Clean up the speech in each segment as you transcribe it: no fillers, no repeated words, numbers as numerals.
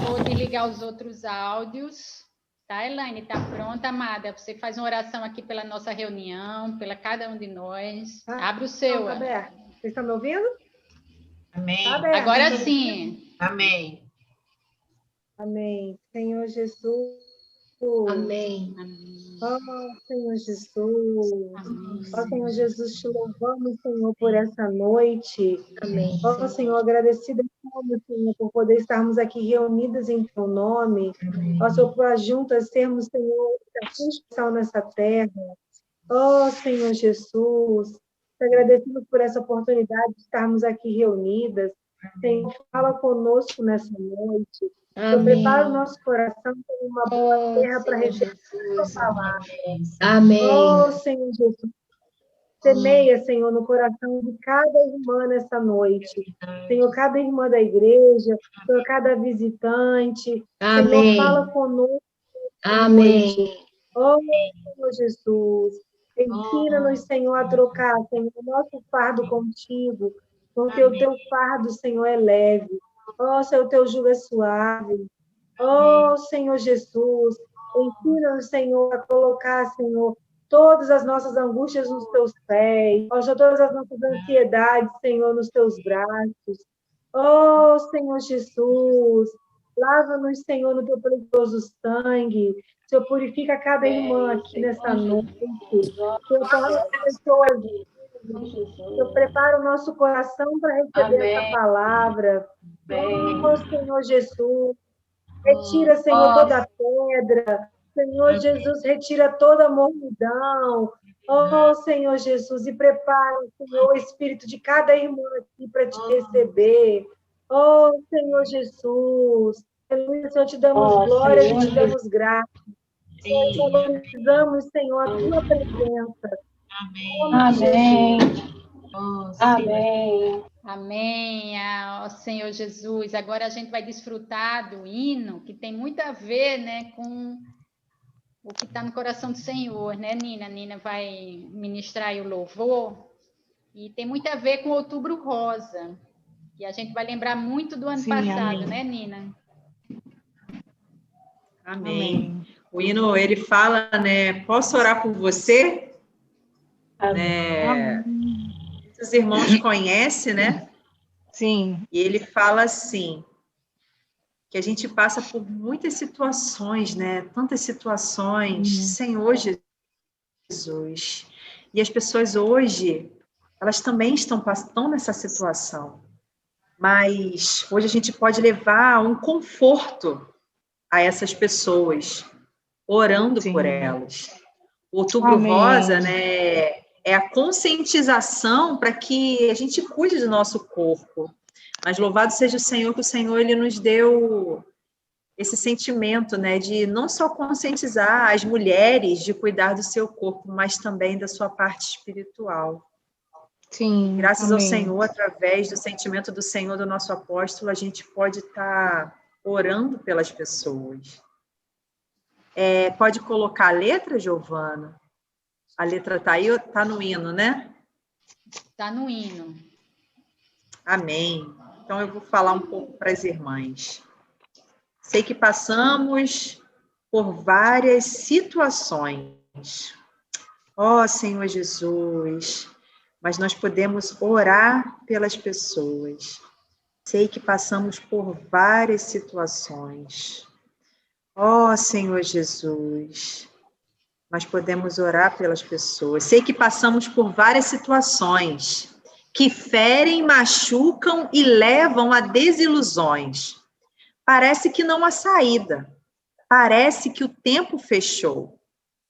Vou desligar os outros áudios. Tá, Elaine? Tá pronta, amada? Você faz uma oração aqui pela nossa reunião, pela cada um de nós. Abre o seu. Tá aberto. Vocês estão me ouvindo? Amém. Tá aberto. Agora sim. Amém. Amém. Senhor Jesus. Amém. Senhor Jesus. Amém. Senhor Jesus, te louvamos, Senhor, por essa noite. Amém. Senhor, agradecida estamos, Senhor, por poder estarmos aqui reunidas em teu nome. Senhor, para juntas sermos, Senhor, a construção nessa terra. Senhor Jesus, te agradecemos por essa oportunidade de estarmos aqui reunidas. Senhor, fala conosco nessa noite. Senhor, prepara o nosso coração para uma boa terra para receber a tua palavra. Amém. Senhor Jesus, semeia, Senhor, no coração de cada irmã nessa noite. Senhor, cada irmã da igreja, Senhor, cada visitante. Amém. Senhor, fala conosco. Amém. Senhor Jesus, ensina-nos, Senhor, a trocar, Senhor, o nosso fardo contigo, porque o teu fardo, Senhor, é leve. Senhor, o teu jugo é suave. Senhor Jesus, ensina-nos, Senhor, a colocar, Senhor, todas as nossas angústias nos teus pés. Senhor, todas as nossas ansiedades, Senhor, nos teus braços. Senhor Jesus, lava-nos, Senhor, no teu precioso sangue. Senhor, purifica cada irmã aqui nessa noite. Senhor, torna as pessoas vivas. Senhor, prepara o nosso coração para receber essa palavra. Senhor Jesus, retira, Senhor, toda pedra. Senhor Jesus, retira toda mornidão. Senhor Jesus, e prepara, Senhor, o espírito de cada irmã aqui para te receber. Senhor Jesus, aleluia, Senhor, te damos glória e te damos graça. Senhor, valorizamos, Senhor, a tua presença. Amém. Amém. Amém, Senhor Jesus. Agora a gente vai desfrutar do hino, que tem muito a ver, né, com o que está no coração do Senhor, né, Nina? Nina vai ministrar aí o louvor, e tem muito a ver com Outubro Rosa, e a gente vai lembrar muito do ano passado, amém, né, Nina? Amém. O hino, ele fala, né, posso orar por você? Os irmãos conhecem, né? Sim. E ele fala assim, que a gente passa por muitas situações, né? Tantas situações, Senhor Jesus. E as pessoas hoje, elas também estão nessa situação. Mas hoje a gente pode levar um conforto a essas pessoas, orando por elas. O Outubro Rosa, né? É a conscientização para que a gente cuide do nosso corpo. Mas louvado seja o Senhor, que o Senhor ele nos deu esse sentimento, né, de não só conscientizar as mulheres de cuidar do seu corpo, mas também da sua parte espiritual. Sim. Graças ao Senhor, através do sentimento do Senhor, do nosso apóstolo, a gente pode estar orando pelas pessoas. Pode colocar a letra, Giovana? A letra está aí ou está no hino, né? Está no hino. Amém. Então, eu vou falar um pouco para as irmãs. Sei que passamos por várias situações. Senhor Jesus, mas nós podemos orar pelas pessoas. Sei que passamos por várias situações. Senhor Jesus, nós podemos orar pelas pessoas. Sei que passamos por várias situações que ferem, machucam e levam a desilusões. Parece que não há saída. Parece que o tempo fechou.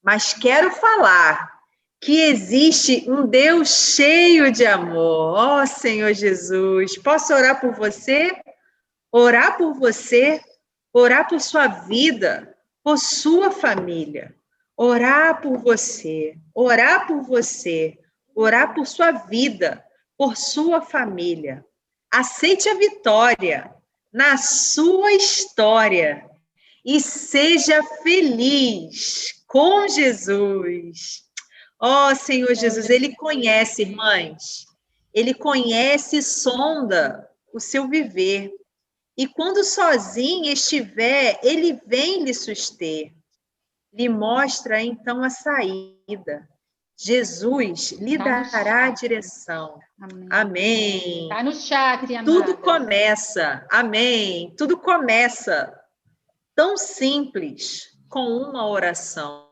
Mas quero falar que existe um Deus cheio de amor. Senhor Jesus, posso orar por você? Orar por você? Orar por sua vida? Por sua família? Orar por você, orar por você, orar por sua vida, por sua família. Aceite a vitória na sua história e seja feliz com Jesus. Senhor Jesus, Ele conhece, irmãs, Ele conhece e sonda o seu viver. E quando sozinho estiver, ele vem lhe suster, lhe mostra então a saída. Jesus lhe dará a direção. Amém. Está no chat, amada. Tudo começa, amém. Tudo começa tão simples com uma oração.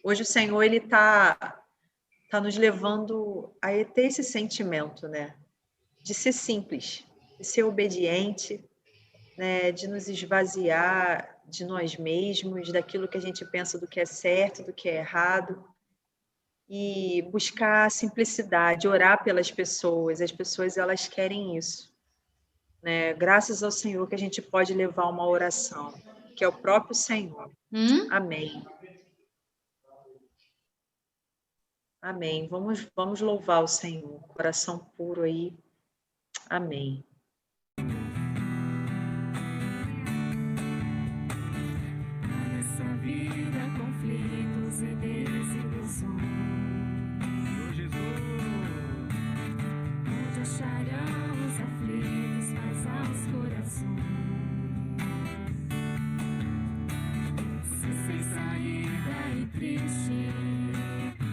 Hoje o Senhor ele tá nos levando a ter esse sentimento, né? De ser simples, de ser obediente, né? De nos esvaziar de nós mesmos, daquilo que a gente pensa do que é certo, do que é errado, e buscar a simplicidade, orar pelas pessoas. As pessoas elas querem isso, né? Graças ao Senhor que a gente pode levar uma oração, que é o próprio Senhor. Amém. Amém. Vamos louvar o Senhor. Coração puro aí. Amém. Nessa vida, conflitos e desilusões. Onde acharão os aflitos, paz aos corações. Se sem saída e triste,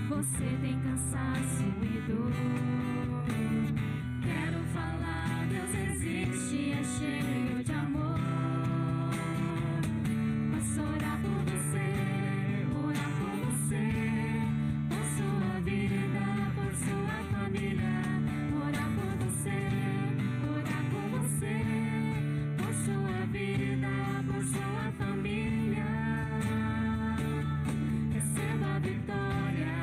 você tem cansaço e dor. Quero falar, Deus existe, é cheio de amor. Posso orar por você, por sua vida, por sua família. Orar por você, por sua vida, por sua família. Receba a vitória.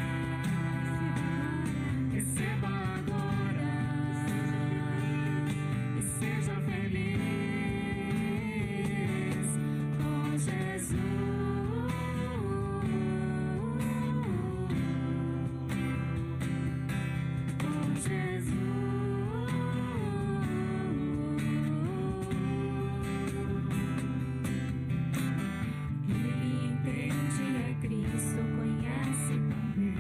Receba agora e seja feliz com Jesus. Com Jesus. Ele entende, é Cristo, conhece também.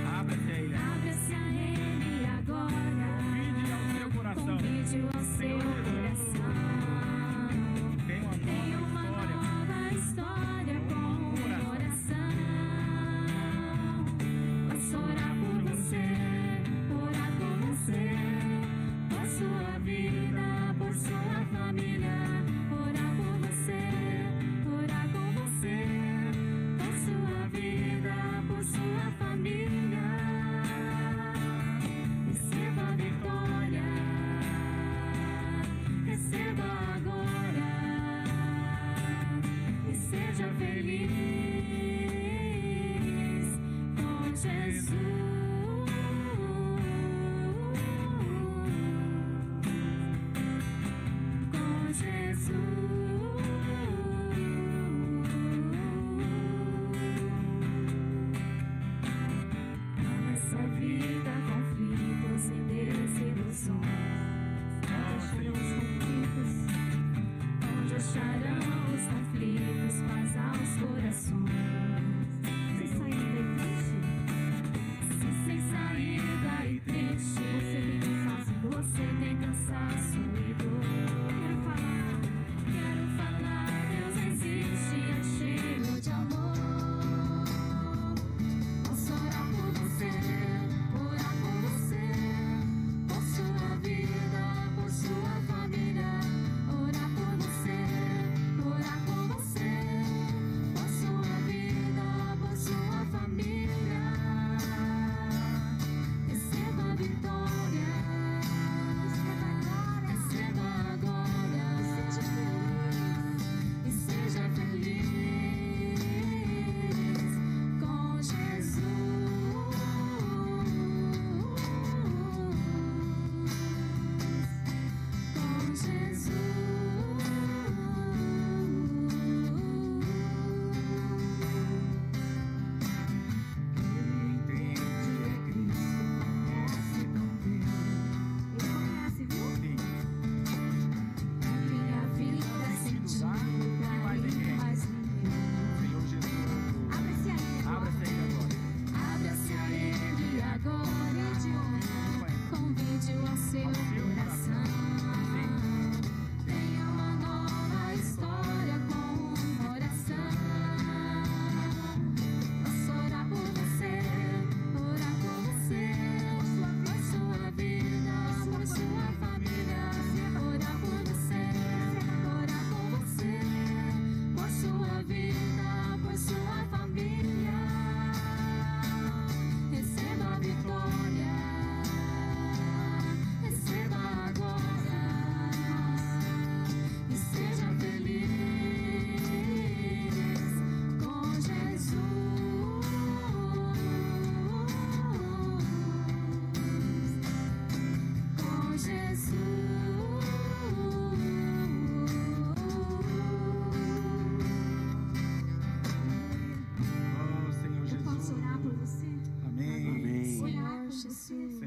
Abre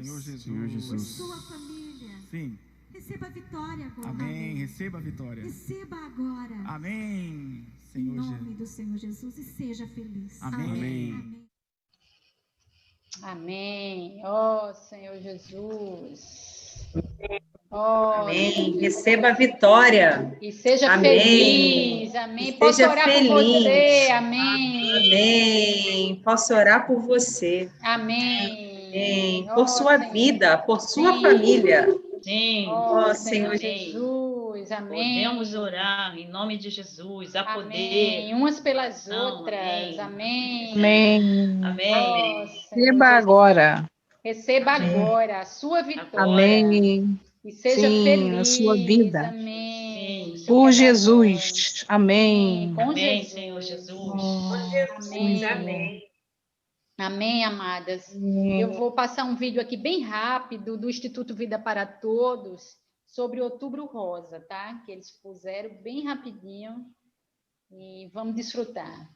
Senhor Jesus. Por Jesus. sua família. Sim. Receba a vitória agora. Amém. Receba a vitória. Receba agora. Amém. Em Senhor nome Jesus. do Senhor Jesus, e seja feliz. Amém. Amém. Amém. Ó Senhor Jesus. Ó, Amém. Receba a vitória. e seja Amém. feliz. Amém. E Posso seja orar por feliz. você. Amém. Amém. Posso orar por você. Amém. Amém. Ó, Por sua Senhor. vida, por sua Sim. família. Sim, Ó, Ó, Senhor Senhor. Jesus. Amém. podemos orar em nome de Jesus. Há poder. Amém. Umas pelas Não, outras. Amém. Amém. Amém. Ó, Senhor Receba Jesus. agora. Receba Amém. agora a sua vitória. Amém. E seja Sim, feliz. a sua vida. Amém. Sim. O Senhor Por quer dar Jesus. Sim, Amém. com Amém, Jesus. Senhor Jesus. Amém. Amém. Amém, amadas. Eu vou passar um vídeo aqui bem rápido do Instituto Vida para Todos sobre Outubro Rosa, tá? Que eles puseram bem rapidinho e vamos desfrutar.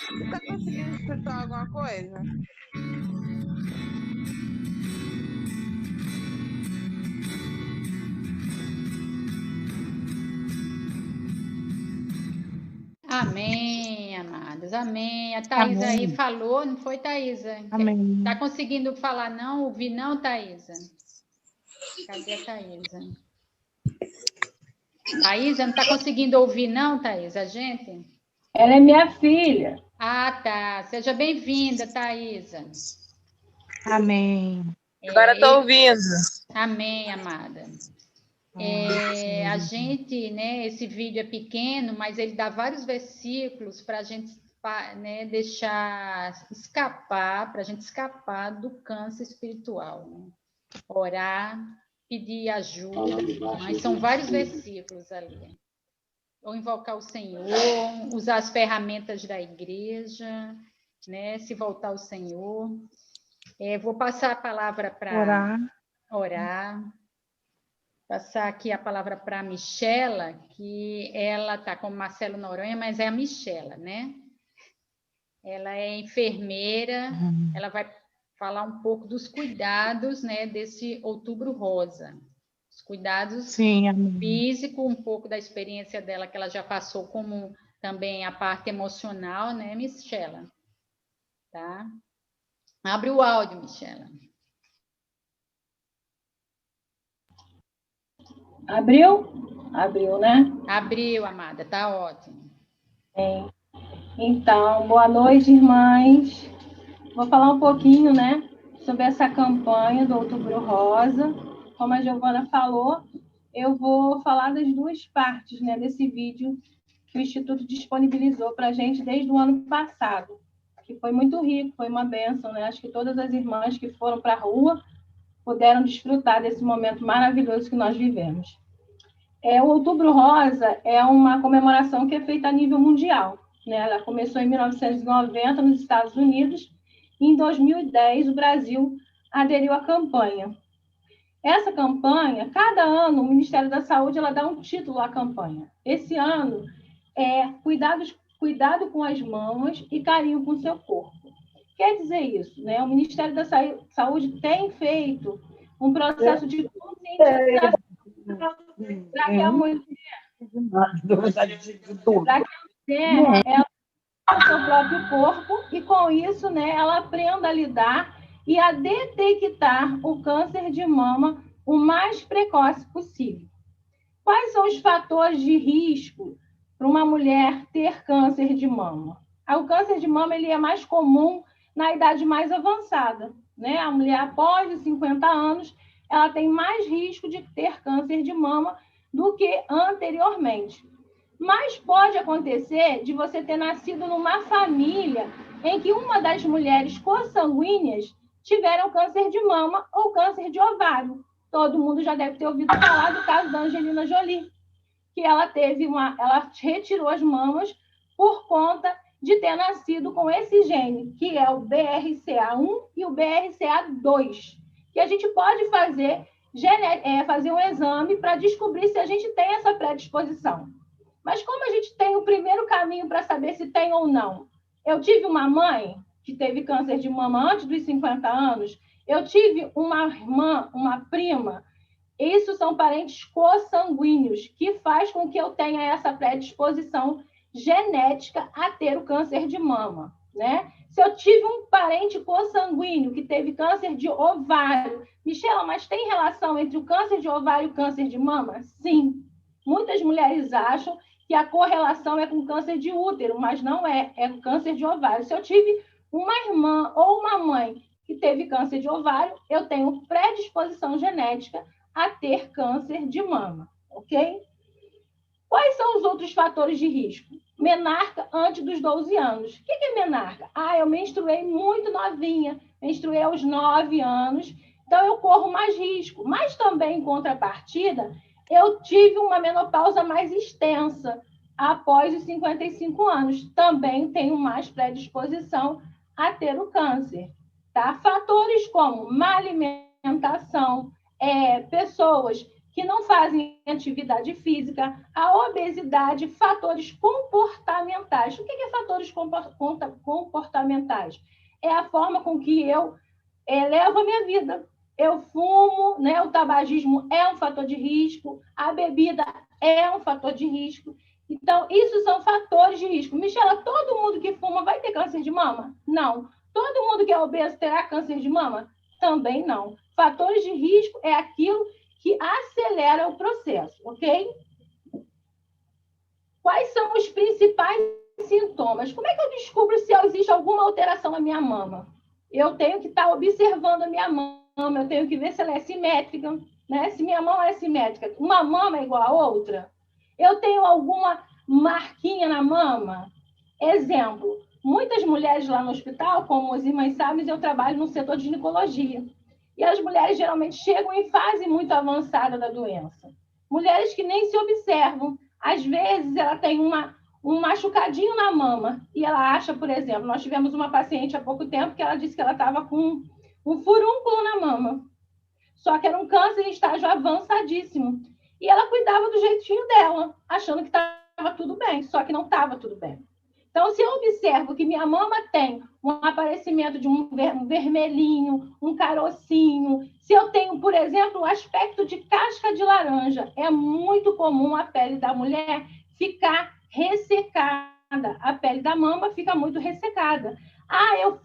Você tá conseguindo escutar alguma coisa? Amém, amadas. Amém. A Thaisa aí falou, não foi, Thaisa? Amém. Tá conseguindo falar não, ouvir não, Thaisa? Cadê a Thaisa? Thaisa, não tá conseguindo ouvir não, Thaisa, a gente? Ela é minha filha. Ah, tá. Seja bem-vinda, Thaisa. Amém. Agora eu tô ouvindo. Amém, amada. A gente, né, esse vídeo é pequeno, mas ele dá vários versículos para a gente, né, deixar escapar, para a gente escapar do câncer espiritual, né? Orar, pedir ajuda, mas são vários versículos ali. Ou invocar o Senhor, usar as ferramentas da igreja, né, se voltar ao Senhor. Vou passar a palavra para orar. Passar aqui a palavra para a Michela, que ela está com o Marcelo Noronha, mas é a Michela, né? Ela é enfermeira, ela vai falar um pouco dos cuidados, né, desse Outubro Rosa. Os cuidados físicos, um pouco da experiência dela, que ela já passou, como também a parte emocional, né, Michela? Tá? Abre o áudio, Michela. Abriu? Abriu, né? Abriu, amada, tá ótimo. Bem, então, boa noite, irmãs. Vou falar um pouquinho, né, sobre essa campanha do Outubro Rosa. Como a Giovana falou, eu vou falar das duas partes, né, desse vídeo que o Instituto disponibilizou para a gente desde o ano passado, que foi muito rico, foi uma bênção, né? Acho que todas as irmãs que foram para a rua puderam desfrutar desse momento maravilhoso que nós vivemos. O Outubro Rosa é uma comemoração que é feita a nível mundial, né? Ela começou em 1990 nos Estados Unidos e em 2010 o Brasil aderiu à campanha. Essa campanha, cada ano, o Ministério da Saúde ela dá um título à campanha. Esse ano é Cuidado com as mamas e carinho com o seu corpo. Quer dizer isso, né? O Ministério da Saúde tem feito um processo de conscientização para que a mulher ela o seu próprio corpo e, com isso, né, ela aprenda a lidar e a detectar o câncer de mama o mais precoce possível. Quais são os fatores de risco para uma mulher ter câncer de mama? O câncer de mama ele é mais comum na idade mais avançada, né? A mulher após os 50 anos, ela tem mais risco de ter câncer de mama do que anteriormente. Mas pode acontecer de você ter nascido numa família em que uma das mulheres consanguíneas tiveram câncer de mama ou câncer de ovário. Todo mundo já deve ter ouvido falar do caso da Angelina Jolie, que ela retirou as mamas por conta de ter nascido com esse gene, que é o BRCA1 e o BRCA2, que a gente pode fazer um exame para descobrir se a gente tem essa predisposição. Mas como a gente tem o primeiro caminho para saber se tem ou não? Eu tive uma mãe que teve câncer de mama antes dos 50 anos, eu tive uma irmã, uma prima. Isso são parentes consanguíneos, que faz com que eu tenha essa predisposição genética a ter o câncer de mama, né? Se eu tive um parente consanguíneo que teve câncer de ovário, Michela, mas tem relação entre o câncer de ovário e o câncer de mama? Sim. Muitas mulheres acham que a correlação é com câncer de útero, mas não é, é com câncer de ovário. Se eu tive uma irmã ou uma mãe que teve câncer de ovário, eu tenho predisposição genética a ter câncer de mama, ok? Quais são os outros fatores de risco? Menarca antes dos 12 anos. O que é menarca? Eu menstruei muito novinha, menstruei aos 9 anos, então eu corro mais risco. Mas também, em contrapartida, eu tive uma menopausa mais extensa após os 55 anos. Também tenho mais predisposição a ter o câncer. Tá? Fatores como má alimentação, pessoas que não fazem atividade física, a obesidade, fatores comportamentais. O que é fatores comportamentais? É a forma com que eu levo a minha vida. Eu fumo, né? O tabagismo é um fator de risco, a bebida é um fator de risco. Então, isso são fatores de risco. Michela, todo mundo que fuma vai ter câncer de mama? Não. Todo mundo que é obeso terá câncer de mama? Também não. Fatores de risco é aquilo que acelera o processo, ok? Quais são os principais sintomas? Como é que eu descubro se existe alguma alteração na minha mama? Eu tenho que estar observando a minha mama, eu tenho que ver se ela é simétrica, né? Se minha mama é simétrica, uma mama é igual a outra? Eu tenho alguma marquinha na mama? Exemplo, muitas mulheres lá no hospital, como as irmãs sabem, eu trabalho no setor de ginecologia. E as mulheres geralmente chegam em fase muito avançada da doença. Mulheres que nem se observam. Às vezes, ela tem um machucadinho na mama e ela acha, por exemplo, nós tivemos uma paciente há pouco tempo que ela disse que ela estava com um furúnculo na mama. Só que era um câncer em estágio avançadíssimo. E ela cuidava do jeitinho dela, achando que estava tudo bem, só que não estava tudo bem. Então, se eu observo que minha mama tem um aparecimento de um vermelhinho, um carocinho, se eu tenho, por exemplo, um aspecto de casca de laranja, é muito comum a pele da mulher ficar ressecada. A pele da mama fica muito ressecada. Eu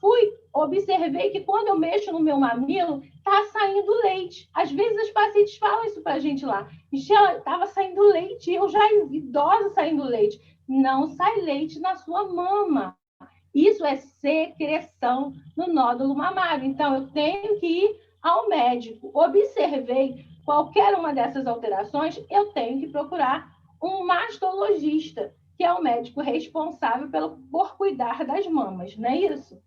observei que quando eu mexo no meu mamilo, está saindo leite. Às vezes as pacientes falam isso para a gente lá. Michela, estava saindo leite, eu já idosa saindo leite. Não sai leite na sua mama. Isso é secreção no nódulo mamário. Então, eu tenho que ir ao médico. Observei qualquer uma dessas alterações, eu tenho que procurar um mastologista, que é o médico responsável por cuidar das mamas, não é isso?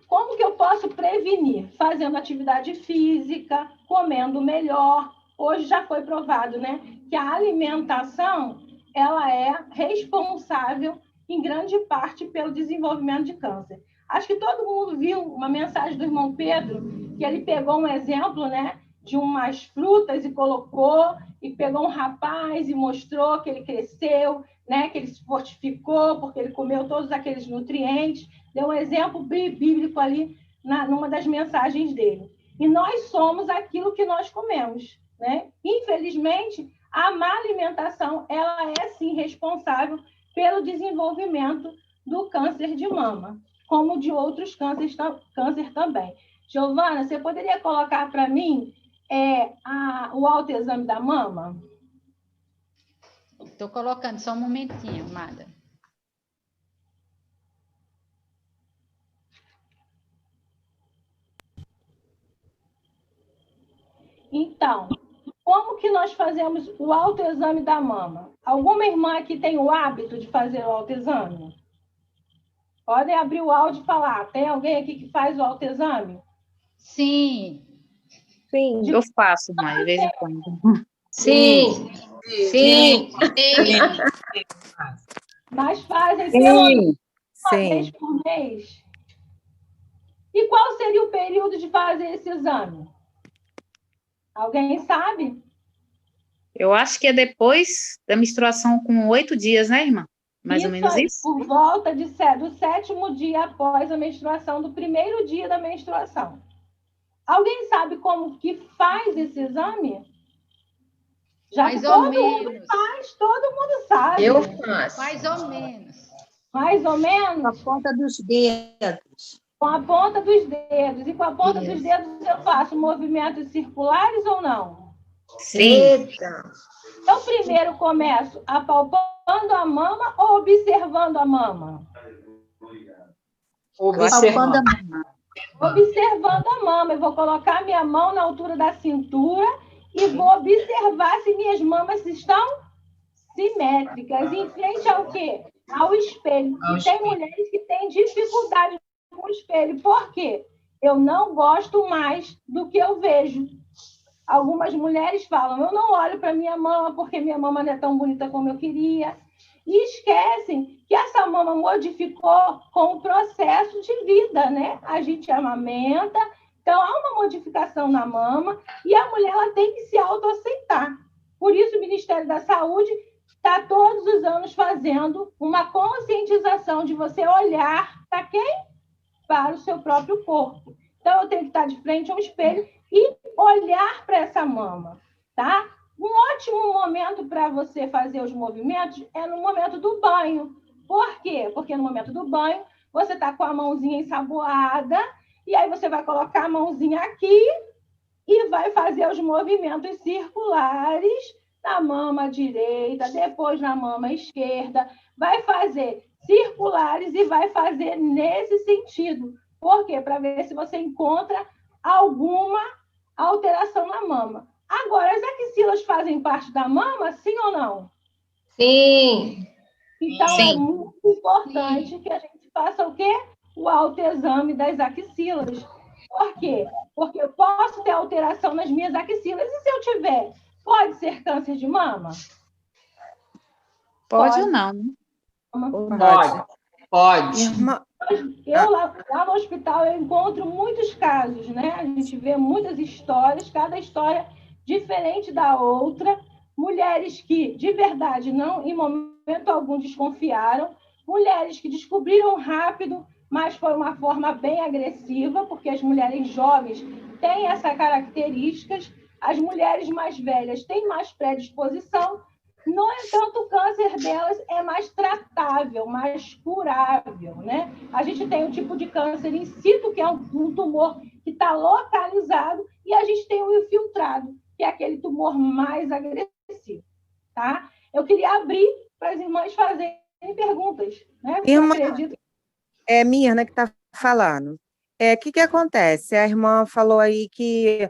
Como que eu posso prevenir? Fazendo atividade física, comendo melhor. Hoje já foi provado, né, que a alimentação ela é responsável em grande parte pelo desenvolvimento de câncer. Acho que todo mundo viu uma mensagem do irmão Pedro, que ele pegou um exemplo, né, de umas frutas e colocou, e pegou um rapaz e mostrou que ele cresceu, né, que ele se fortificou, porque ele comeu todos aqueles nutrientes. Deu um exemplo bíblico ali numa das mensagens dele. E nós somos aquilo que nós comemos, né? Infelizmente, a má alimentação ela é, sim, responsável pelo desenvolvimento do câncer de mama, como de outros câncer também. Giovana, você poderia colocar para mim o autoexame da mama? Estou colocando só um momentinho, amada. Então, como que nós fazemos o autoexame da mama? Alguma irmã aqui tem o hábito de fazer o autoexame? Podem abrir o áudio e falar. Tem alguém aqui que faz o autoexame? Sim. Sim. Eu faço, mãe, de vez em quando. Sim, sim, sim. Mas fazem pelo menos uma Sim. vez por mês. E qual seria o período de fazer esse exame? Alguém sabe? Eu acho que é depois da menstruação com 8 dias, né, irmã? Mais ou menos aí, isso? por volta do 7º dia após a menstruação, do primeiro dia da menstruação. Alguém sabe como que faz esse exame? Já Mais que ou todo mundo menos. faz, todo mundo sabe. Eu faço. Mais ou menos. Mais ou menos? Com a ponta dos dedos. Com a ponta dos dedos. E com a ponta dos Isso. dedos eu faço movimentos circulares ou não? Sim. Eita. Eu primeiro começo apalpando a mama ou observando a mama? Palpando a mama. Observando a mama. Eu vou colocar minha mão na altura da cintura e vou observar se minhas mamas estão simétricas. Em frente ao quê? Ao espelho. E tem mulheres que têm dificuldade com o espelho. Por quê? Eu não gosto mais do que eu vejo. Algumas mulheres falam, eu não olho para minha mama porque minha mama não é tão bonita como eu queria. E esquecem que essa mama modificou com o processo de vida, né? A gente amamenta, então há uma modificação na mama e a mulher ela tem que se autoaceitar. Por isso o Ministério da Saúde está todos os anos fazendo uma conscientização de você olhar para quem? Para o seu próprio corpo. Então eu tenho que estar de frente a um espelho e olhar para essa mama, tá? Um ótimo momento para você fazer os movimentos é no momento do banho. Por quê? Porque no momento do banho, você está com a mãozinha ensaboada, e aí você vai colocar a mãozinha aqui e vai fazer os movimentos circulares na mama direita, depois na mama esquerda. Vai fazer circulares e vai fazer nesse sentido. Por quê? Para ver se você encontra alguma alteração na mama. Agora, as axilas fazem parte da mama, sim ou não? Sim. Então, Sim. é muito importante que a gente faça o quê? O autoexame das axilas. Por quê? Porque eu posso ter alteração nas minhas axilas. E se eu tiver? Pode ser câncer de mama? Pode ou não, né? Pode. Irmã, Eu lá no hospital eu encontro muitos casos, né? A gente vê muitas histórias, cada história diferente da outra. Mulheres que, de verdade, não, em momento algum, desconfiaram. Mulheres que descobriram rápido, mas foi uma forma bem agressiva, porque as mulheres jovens têm essas características. As mulheres mais velhas têm mais predisposição. No entanto, o câncer delas é mais tratável, mais curável, né? A gente tem um tipo de câncer in situ, que é um tumor que está localizado, e a gente tem o infiltrado, que é aquele tumor mais agressivo, tá? Eu queria abrir para as irmãs fazerem perguntas, né? Porque eu Irmã, acredito é Mirna que está falando. O que acontece? A irmã falou aí que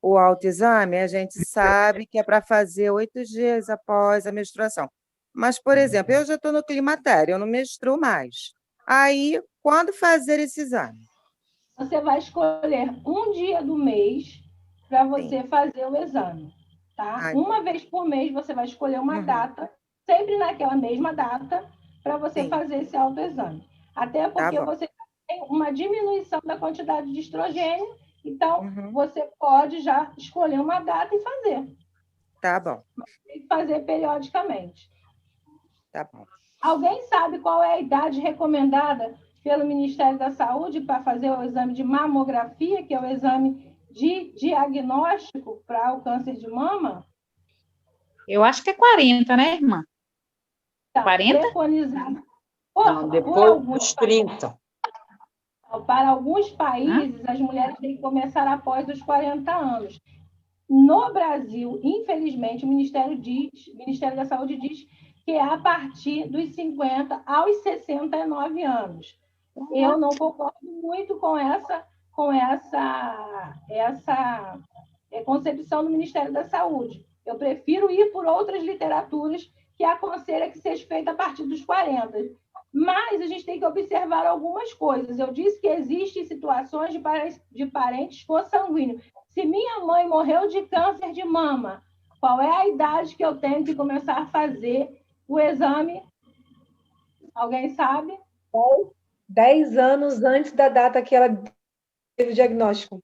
o autoexame, a gente sabe que é para fazer 8 dias após a menstruação. Mas, por exemplo, eu já estou no climatério, eu não menstruo mais. Aí, quando fazer esse exame? você vai escolher um dia do mês para você fazer o exame, tá? Ai. Uma vez por mês você vai escolher uma data, sempre naquela mesma data, para você Sim. fazer esse autoexame. Até porque bom. você tem uma diminuição da quantidade de estrogênio, então você pode já escolher uma data e fazer. Tá bom, Tem que fazer periodicamente. tá bom. Alguém sabe qual é a idade recomendada pelo Ministério da Saúde para fazer o exame de mamografia, que é o exame de diagnóstico para o câncer de mama? Eu acho que é 40, né, irmã? Tá 40? preconizado. Não, depois dos 30. Para alguns países, as mulheres têm que começar após os 40 anos. No Brasil, infelizmente, o Ministério da Saúde diz que é a partir dos 50 aos 69 anos. Eu não concordo muito com essa concepção do Ministério da Saúde. Eu prefiro ir por outras literaturas que aconselham que seja feita a partir dos 40. Mas a gente tem que observar algumas coisas. Eu disse que existem situações de parentes consanguíneos. Se minha mãe morreu de câncer de mama, qual é a idade que eu tenho que começar a fazer o exame? Alguém sabe? 10 anos antes da data que ela teve o diagnóstico.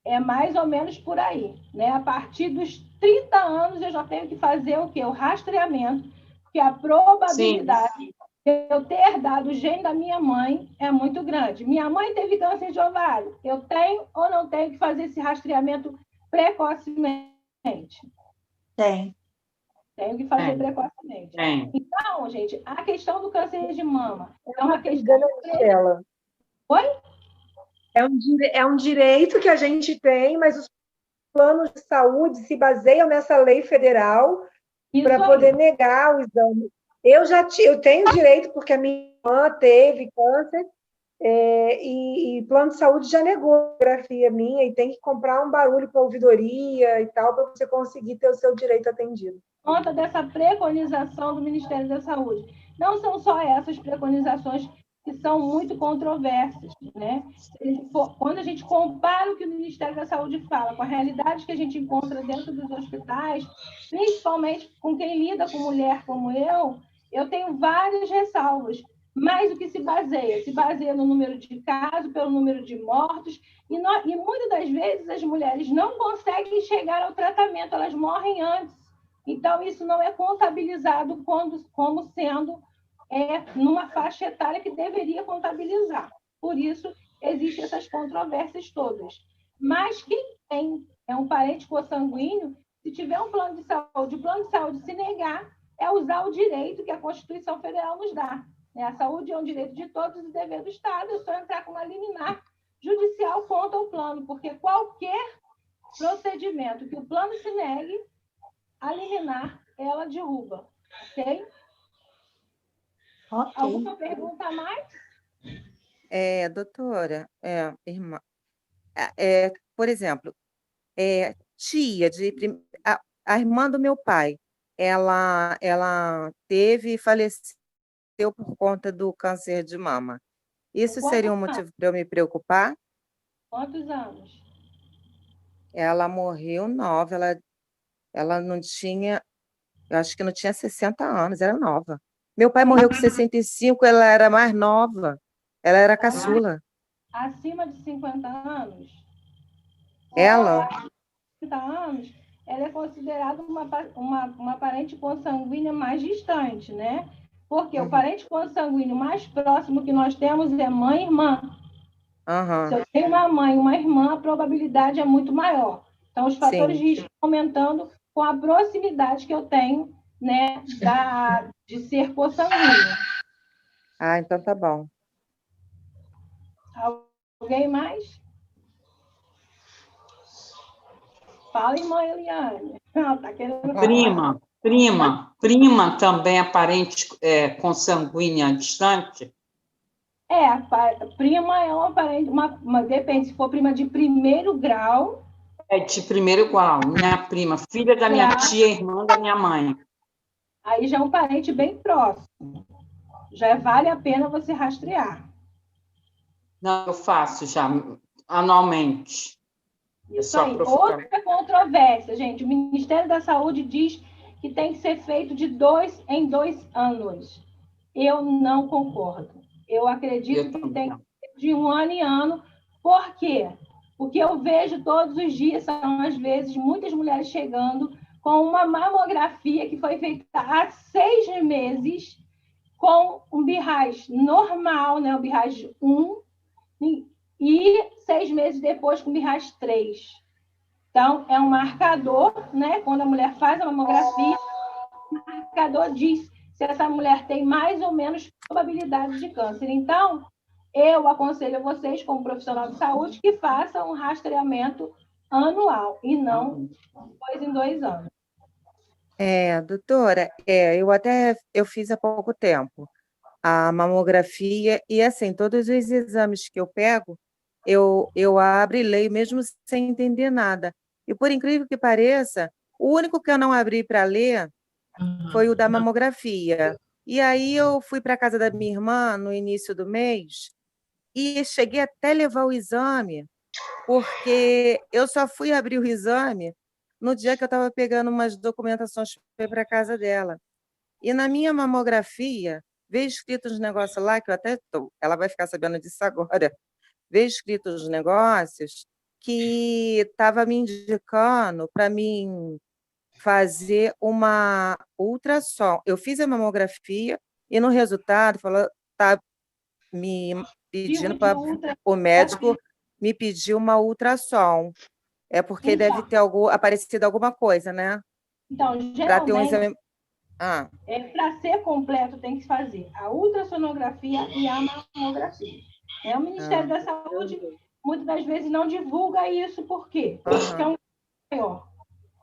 É mais ou menos por aí, né? A partir dos 30 anos eu já tenho que fazer o quê? O rastreamento, porque a probabilidade de eu ter herdado o gene da minha mãe é muito grande. Minha mãe teve câncer de ovário. Eu tenho ou não tenho que fazer esse rastreamento precocemente? Tem. Tenho que fazer precocemente. Tem. Então, gente, a questão do câncer de mama é uma questão... Dela. Oi? É um direito que a gente tem, mas os planos de saúde se baseiam nessa lei federal para poder negar o exame. Eu tenho direito, porque a minha irmã teve câncer, e plano de saúde já negou a ecografia minha, e tem que comprar um barulho para ouvidoria e tal, para você conseguir ter o seu direito atendido. Conta dessa preconização do Ministério da Saúde. Não são só essas preconizações que são muito controversas, né? Quando a gente compara o que o Ministério da Saúde fala com a realidade que a gente encontra dentro dos hospitais, principalmente com quem lida com mulher como eu tenho várias ressalvas. Mas o que se baseia? Se baseia no número de casos, pelo número de mortos, e muitas das vezes as mulheres não conseguem chegar ao tratamento, elas morrem antes. Então, isso não é contabilizado como sendo numa faixa etária que deveria contabilizar. Por isso, existem essas controvérsias todas. Mas quem é um parente consanguíneo, se tiver um plano de saúde, o plano de saúde se negar, é usar o direito que a Constituição Federal nos dá. A saúde é um direito de todos e dever do Estado, é só entrar com uma liminar judicial contra o plano, porque qualquer procedimento que o plano se negue, a liminar, ela derruba. Ok? Alguma pergunta a mais? Doutora, irmã, por exemplo, tia a irmã do meu pai, ela teve e faleceu por conta do câncer de mama. Isso seria um motivo para eu me preocupar? Quantos anos? Ela morreu nova, ela não tinha, eu acho que não tinha 60 anos, era nova. Meu pai morreu com 65, ela era mais nova, ela era caçula. Acima de 50 anos? Ela? 50 anos, ela é considerada uma parente consanguínea mais distante, né? Porque o parente consanguíneo mais próximo que nós temos é mãe e irmã. Se eu tenho uma mãe e uma irmã, a probabilidade é muito maior. Então, os fatores de risco estão aumentando com a proximidade que eu tenho, né, de ser consanguíneo. Então tá bom. Alguém mais? Fala, irmã Eliane. Tá querendo falar. Prima também é parente consanguínea distante? Prima é uma parente, depende, se for prima de primeiro grau. De primeiro grau, minha prima, filha da minha tia, irmã da minha mãe. Aí já é um parente bem próximo. Já vale a pena você rastrear. Não, eu faço já, anualmente. Isso aí. Outra controvérsia, gente. O Ministério da Saúde diz que tem que ser feito de 2 em 2 anos. Eu não concordo. Eu acredito que tem que ser de 1 ano em ano. Por quê? Porque eu vejo todos os dias, são às vezes, muitas mulheres chegando com uma mamografia que foi feita há 6 meses, com um BIRAS normal, né? O BIRAS 1, e 6 meses depois com BIRAS 3. Então, é um marcador, né? Quando a mulher faz a mamografia, o marcador diz se essa mulher tem mais ou menos probabilidade de câncer. Então, eu aconselho a vocês, como profissional de saúde, que façam um rastreamento anual, e não 2 em 2 anos. Doutora, eu fiz há pouco tempo a mamografia e assim, todos os exames que eu pego, eu abro e leio mesmo sem entender nada. E por incrível que pareça, o único que eu não abri para ler foi o da mamografia. E aí eu fui para a casa da minha irmã no início do mês e cheguei até levar o exame, porque eu só fui abrir o exame no dia que eu estava pegando umas documentações para a casa dela. E na minha mamografia, veio escrito os negócios lá, que eu até tô, ela vai ficar sabendo disso agora, veio escrito os negócios que estava me indicando para mim fazer uma ultrassom. Eu fiz a mamografia e no resultado falou, tá me pedindo para o médico me pedir uma ultrassom. É porque deve ter aparecido alguma coisa, né? Então, Para ter um geralmente, exame. para ser completo, tem que fazer a ultrassonografia e a mamografia. O Ministério da Saúde, muitas das vezes, não divulga isso, por quê? Porque é um maior.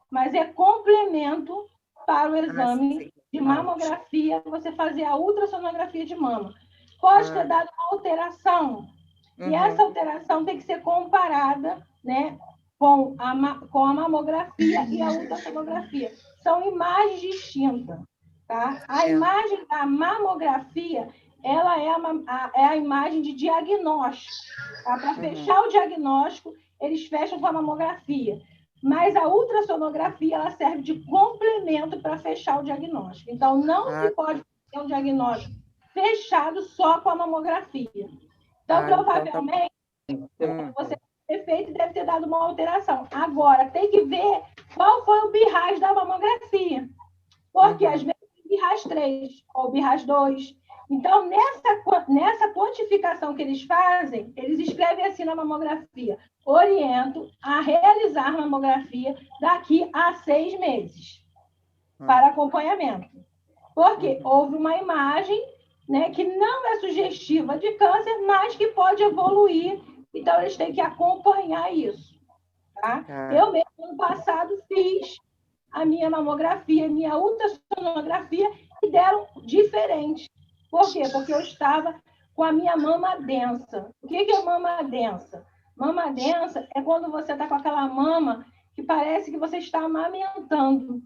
Mas é complemento para o exame de mamografia, você fazer a ultrassonografia de mama. Pode ter dado uma alteração, e essa alteração tem que ser comparada, né, com a mamografia e a ultrassonografia. São imagens distintas, tá? A imagem da mamografia, ela é a imagem de diagnóstico, tá? Para fechar o diagnóstico, eles fecham com a mamografia. Mas a ultrassonografia, ela serve de complemento para fechar o diagnóstico. Então, não se pode fazer um diagnóstico fechado só com a mamografia. Então, provavelmente, você ter feito deve ter dado uma alteração. Agora, tem que ver qual foi o BIRAS da mamografia. Porque, às vezes, o BIRAS 3 ou o BIRAS 2. Então, nessa quantificação que eles fazem, eles escrevem assim na mamografia: oriento a realizar mamografia daqui a 6 meses para acompanhamento. Porque houve uma imagem, né, que não é sugestiva de câncer, mas que pode evoluir. Então, eles têm que acompanhar isso. Tá? Eu mesmo, ano passado, fiz a minha mamografia, a minha ultrassonografia, e deram diferente. Por quê? Porque eu estava com a minha mama densa. O que é mama densa? Mama densa é quando você está com aquela mama que parece que você está amamentando.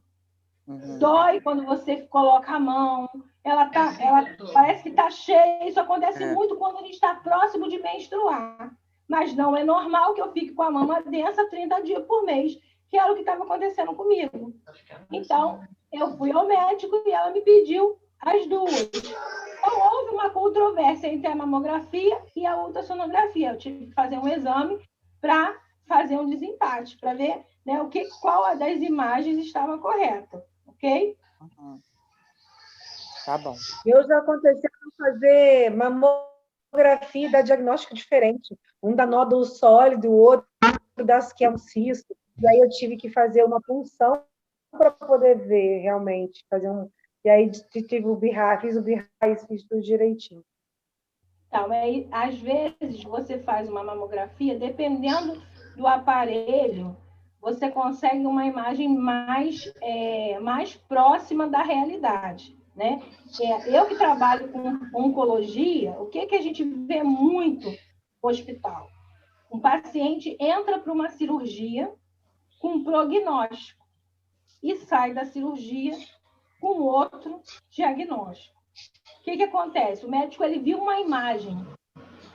Dói quando você coloca a mão, ela parece que está cheia. Isso acontece muito quando a gente está próximo de menstruar. Mas não é normal que eu fique com a mama densa 30 dias por mês, que era o que estava acontecendo comigo. Então, eu fui ao médico e ela me pediu as duas. Então, houve uma controvérsia entre a mamografia e a ultrassonografia. Eu tive que fazer um exame para fazer um desempate, para ver, né, qual das imagens estava correta. Ok? Tá bom. Eu já aconteceu de fazer mamografia e dar diagnóstico diferente. Um dá nódulo sólido, o outro das que é um cisto. E aí eu tive que fazer uma punção para poder ver realmente, E aí tive o BIRAS, fiz o BIRAS, fiz tudo direitinho. Então, às vezes você faz uma mamografia, dependendo do aparelho, você consegue uma imagem mais próxima da realidade, né? Eu que trabalho com oncologia, o que a gente vê muito no hospital? Um paciente entra para uma cirurgia com um prognóstico e sai da cirurgia com outro diagnóstico. O que acontece? O médico ele viu uma imagem.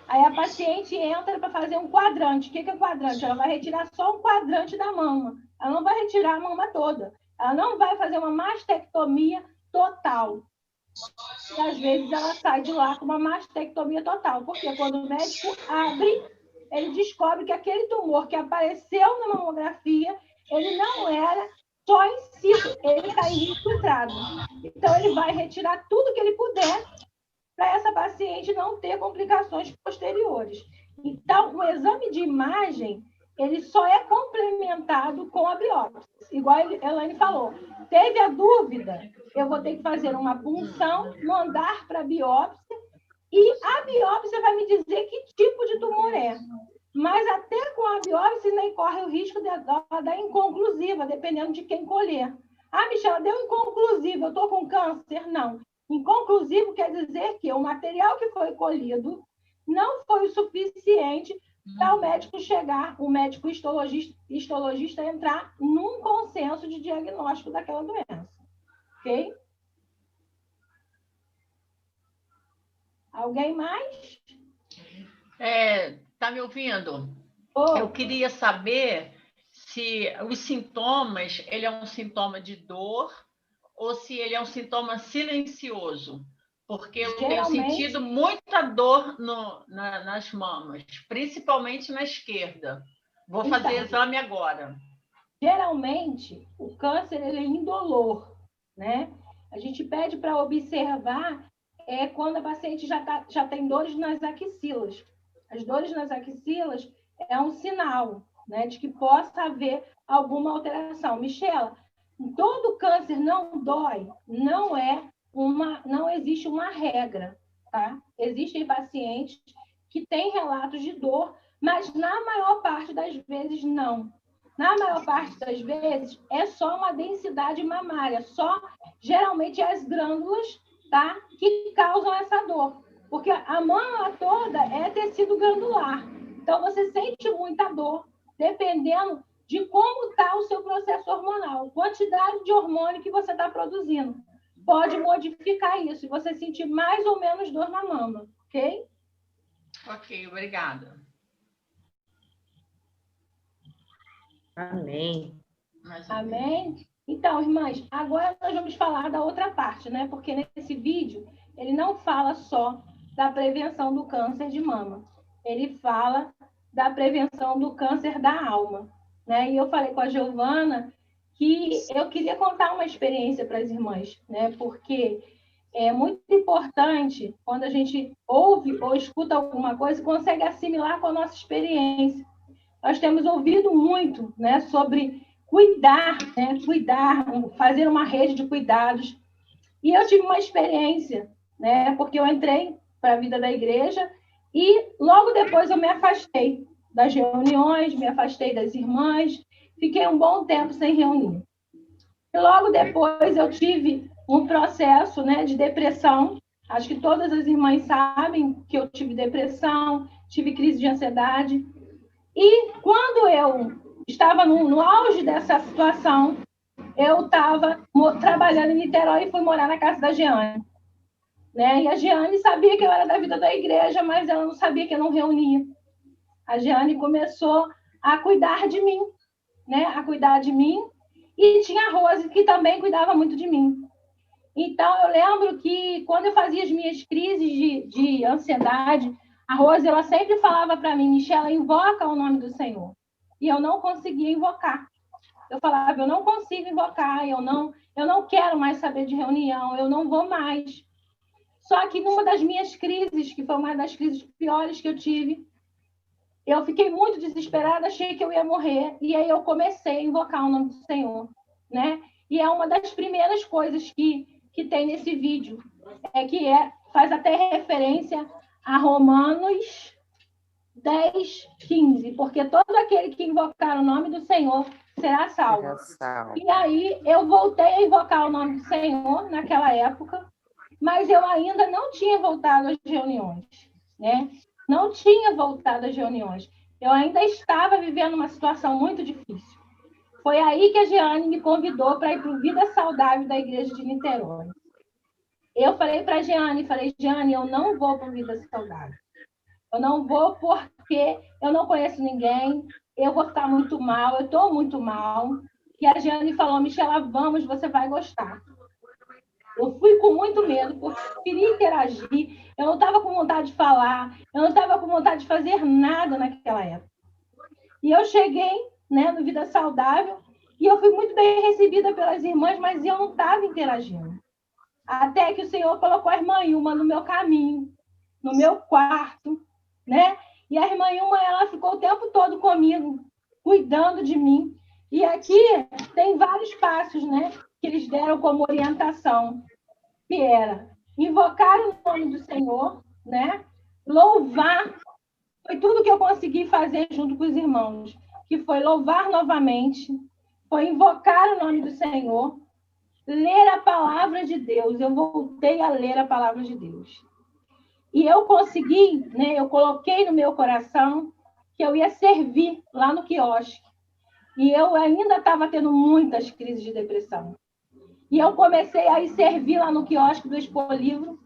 Aí a paciente entra para fazer um quadrante. O que é quadrante? Ela vai retirar só um quadrante da mama. Ela não vai retirar a mama toda. Ela não vai fazer uma mastectomia total. E às vezes ela sai de lá com uma mastectomia total. Porque quando o médico abre, ele descobre que aquele tumor que apareceu na mamografia, ele não era só em si, ele está infiltrado. Então, ele vai retirar tudo que ele puder para essa paciente não ter complicações posteriores. Então, o exame de imagem, ele só é complementado com a biópsia. Igual a Elaine falou, teve a dúvida, eu vou ter que fazer uma punção, mandar para a biópsia, e a biópsia vai me dizer que tipo de tumor é. mas até com a biópsia nem corre o risco da inconclusiva, dependendo de quem colher. Ah, Michela, deu inconclusivo, eu estou com câncer? Não. Inconclusivo quer dizer que o material que foi colhido não foi o suficiente para o médico chegar, o médico histologista entrar num consenso de diagnóstico daquela doença. Ok? Alguém mais? Tá me ouvindo? Oh. Eu queria saber se os sintomas, ele é um sintoma de dor ou se ele é um sintoma silencioso. Porque eu tenho sentido muita dor nas mamas, principalmente na esquerda. Vou fazer exame agora. Geralmente, o câncer ele é indolor, né? A gente pede para observar quando a paciente já tem dores nas axilas. As dores nas axilas é um sinal, né, de que possa haver alguma alteração. Michela, todo câncer não dói, não existe uma regra, tá? Existem pacientes que têm relatos de dor, mas na maior parte das vezes não. Na maior parte das vezes é só uma densidade mamária, geralmente as glândulas, tá, que causam essa dor. Porque a mama toda é tecido glandular. Então, você sente muita dor, dependendo de como está o seu processo hormonal, quantidade de hormônio que você está produzindo. Pode modificar isso, e você sentir mais ou menos dor na mama, ok? Ok, obrigada. Amém. Amém? Então, irmãs, agora nós vamos falar da outra parte, né? Porque nesse vídeo, ele não fala só da prevenção do câncer de mama. Ele fala da prevenção do câncer da alma, né? E eu falei com a Giovana que eu queria contar uma experiência para as irmãs, né? Porque é muito importante quando a gente ouve ou escuta alguma coisa e consegue assimilar com a nossa experiência. Nós temos ouvido muito, né, sobre cuidar, né? Cuidar, fazer uma rede de cuidados. E eu tive uma experiência, né? Porque eu entrei para a vida da igreja e logo depois eu me afastei das reuniões, me afastei das irmãs, fiquei um bom tempo sem reunir. E logo depois eu tive um processo, né, de depressão. Acho que todas as irmãs sabem que eu tive depressão, tive crise de ansiedade. E quando eu estava no auge dessa situação, eu estava trabalhando em Niterói e fui morar na casa da Jeane. Né? E a Jeane sabia que eu era da vida da igreja, mas ela não sabia que eu não reunia. A Jeane começou a cuidar de mim, né? A cuidar de mim, e tinha a Rose, que também cuidava muito de mim. Então, eu lembro que quando eu fazia as minhas crises de ansiedade, a Rose, ela sempre falava para mim, Michela, invoca o nome do Senhor. E eu não conseguia invocar. Eu falava, eu não consigo invocar, eu não quero mais saber de reunião, eu não vou mais. Só que numa das minhas crises, que foi uma das crises piores que eu tive, eu fiquei muito desesperada, achei que eu ia morrer, e aí eu comecei a invocar o nome do Senhor, né? E é uma das primeiras coisas que tem nesse vídeo, faz até referência a Romanos 10:15, porque todo aquele que invocar o nome do Senhor será salvo. E aí eu voltei a invocar o nome do Senhor naquela época, mas eu ainda não tinha voltado às reuniões, né? Não tinha voltado às reuniões. Eu ainda estava vivendo uma situação muito difícil. Foi aí que a Jeane me convidou para ir para o Vida Saudável da Igreja de Niterói. Eu falei para a Jeane, Jeane, eu não vou para o Vida Saudável. Eu não vou porque eu não conheço ninguém, eu vou ficar muito mal, eu estou muito mal. E a Jeane falou, Michela, vamos, você vai gostar. Eu fui com muito medo, porque eu queria interagir, eu não estava com vontade de falar, eu não estava com vontade de fazer nada naquela época. E eu cheguei, né, no Vida Saudável, e eu fui muito bem recebida pelas irmãs, mas eu não estava interagindo. Até que o Senhor colocou a irmã Ilma no meu caminho, no meu quarto, né? E a irmã Ilma, ela ficou o tempo todo comigo, cuidando de mim. E aqui tem vários passos, né, que eles deram como orientação, que era invocar o nome do Senhor, né? Louvar Foi tudo que eu consegui fazer junto com os irmãos, que foi louvar novamente, foi invocar o nome do Senhor, ler a palavra de Deus. Eu voltei a ler a palavra de Deus. E eu consegui, né, eu coloquei no meu coração que eu ia servir lá no quiosque. E eu ainda estava tendo muitas crises de depressão. E eu comecei a ir servir lá no quiosque do Expolivro.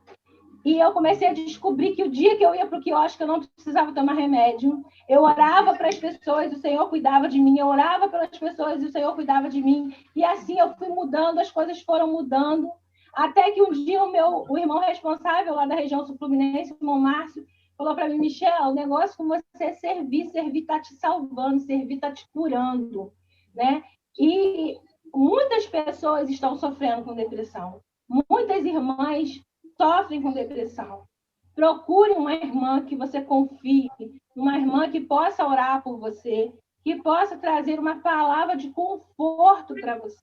E eu comecei a descobrir que o dia que eu ia para o quiosque, eu não precisava tomar remédio. Eu orava para as pessoas, o Senhor cuidava de mim. Eu orava pelas pessoas e o Senhor cuidava de mim. E assim eu fui mudando, as coisas foram mudando. Até que um dia o irmão responsável lá da região sul-fluminense, o irmão Márcio, falou para mim: Michel, o negócio com você é servir está te salvando, servir está te curando, né? E muitas pessoas estão sofrendo com depressão. Muitas irmãs sofrem com depressão. Procure uma irmã que você confie, uma irmã que possa orar por você, que possa trazer uma palavra de conforto para você.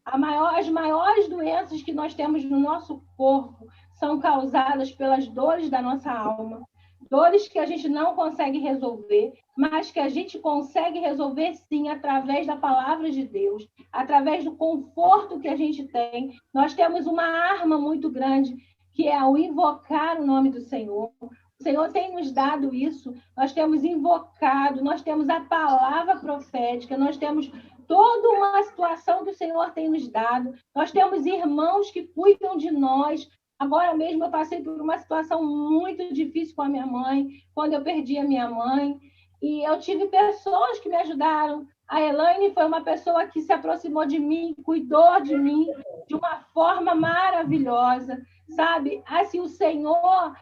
As maiores doenças que nós temos no nosso corpo são causadas pelas dores da nossa alma. Dores que a gente não consegue resolver, mas que a gente consegue resolver sim através da palavra de Deus, através do conforto que a gente tem. Nós temos uma arma muito grande, que é o invocar o nome do Senhor. O Senhor tem nos dado isso, nós temos invocado, nós temos a palavra profética, nós temos toda uma situação que o Senhor tem nos dado, nós temos irmãos que cuidam de nós. Agora mesmo eu passei por uma situação muito difícil com a minha mãe, quando eu perdi a minha mãe, e eu tive pessoas que me ajudaram. A Elaine foi uma pessoa que se aproximou de mim, cuidou de mim de uma forma maravilhosa, sabe? Assim, o Senhor